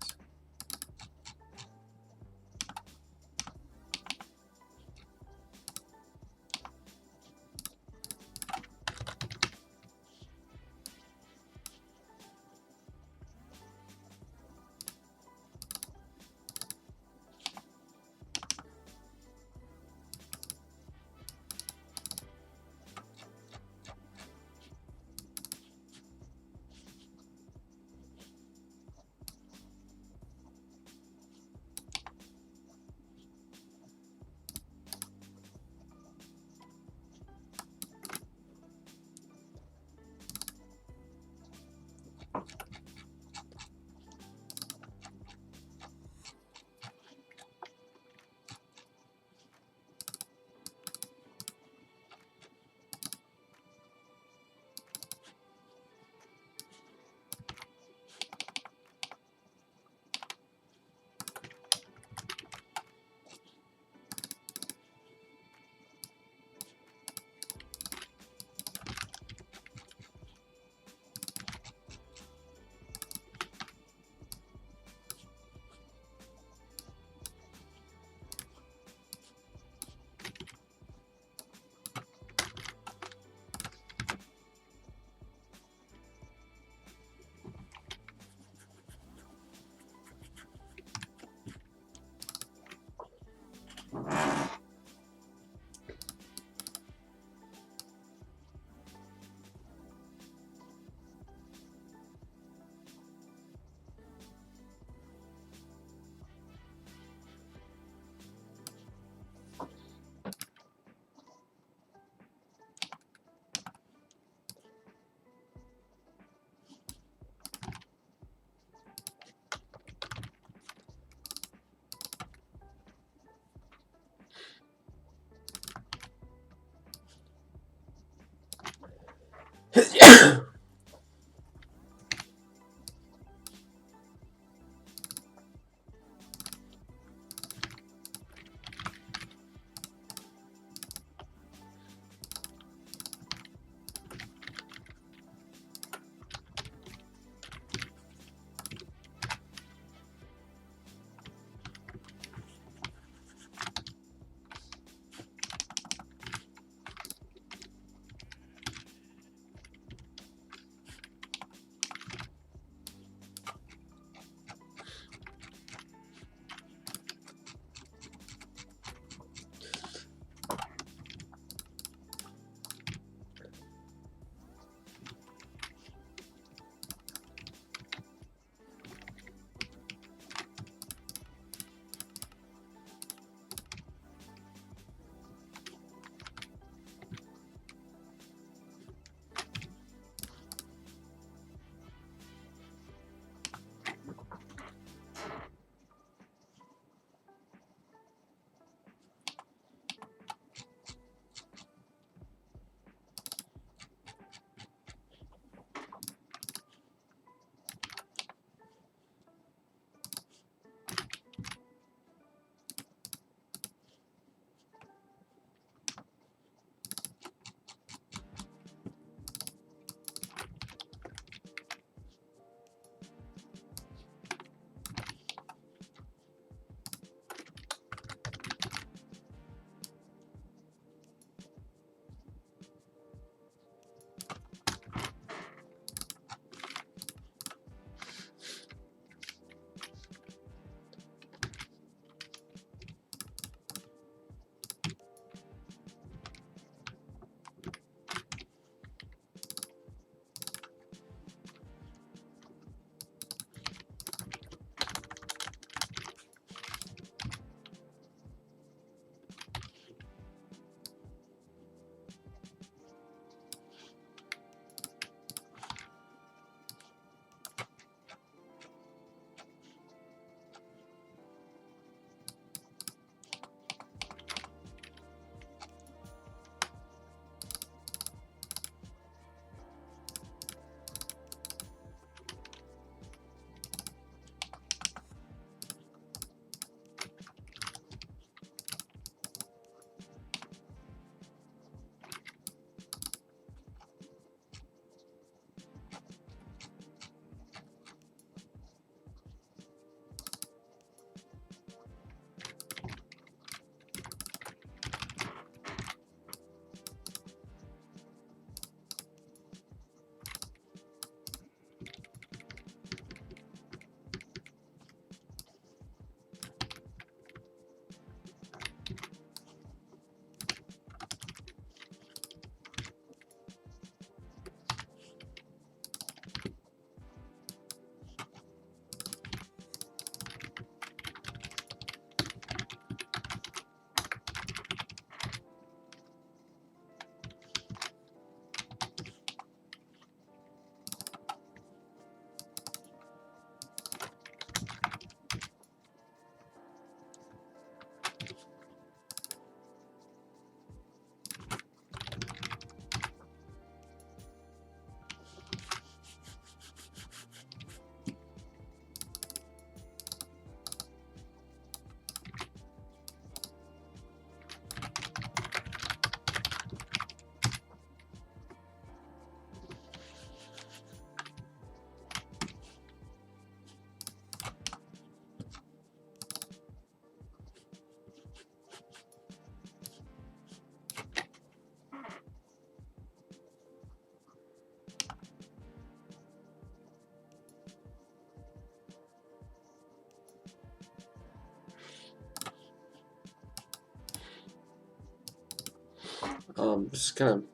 This is kind of.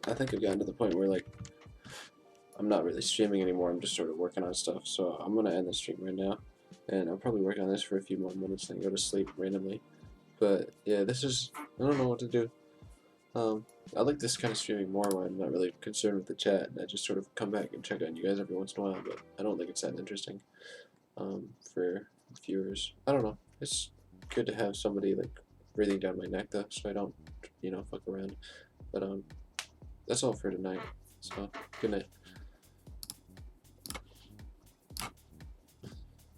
I think I've gotten to the point where like I'm not really streaming anymore. I'm just sort of working on stuff. So I'm gonna end the stream right now, and I'll probably work on this for a few more minutes and go to sleep randomly. But yeah, this is. I don't know what to do. I like this kind of streaming more when I'm not really concerned with the chat, and I just sort of come back and check on you guys every once in a while. But I don't think it's that interesting for viewers. I don't know. It's good to have somebody like breathing down my neck though, so I don't, fuck around. But that's all for tonight. So good night.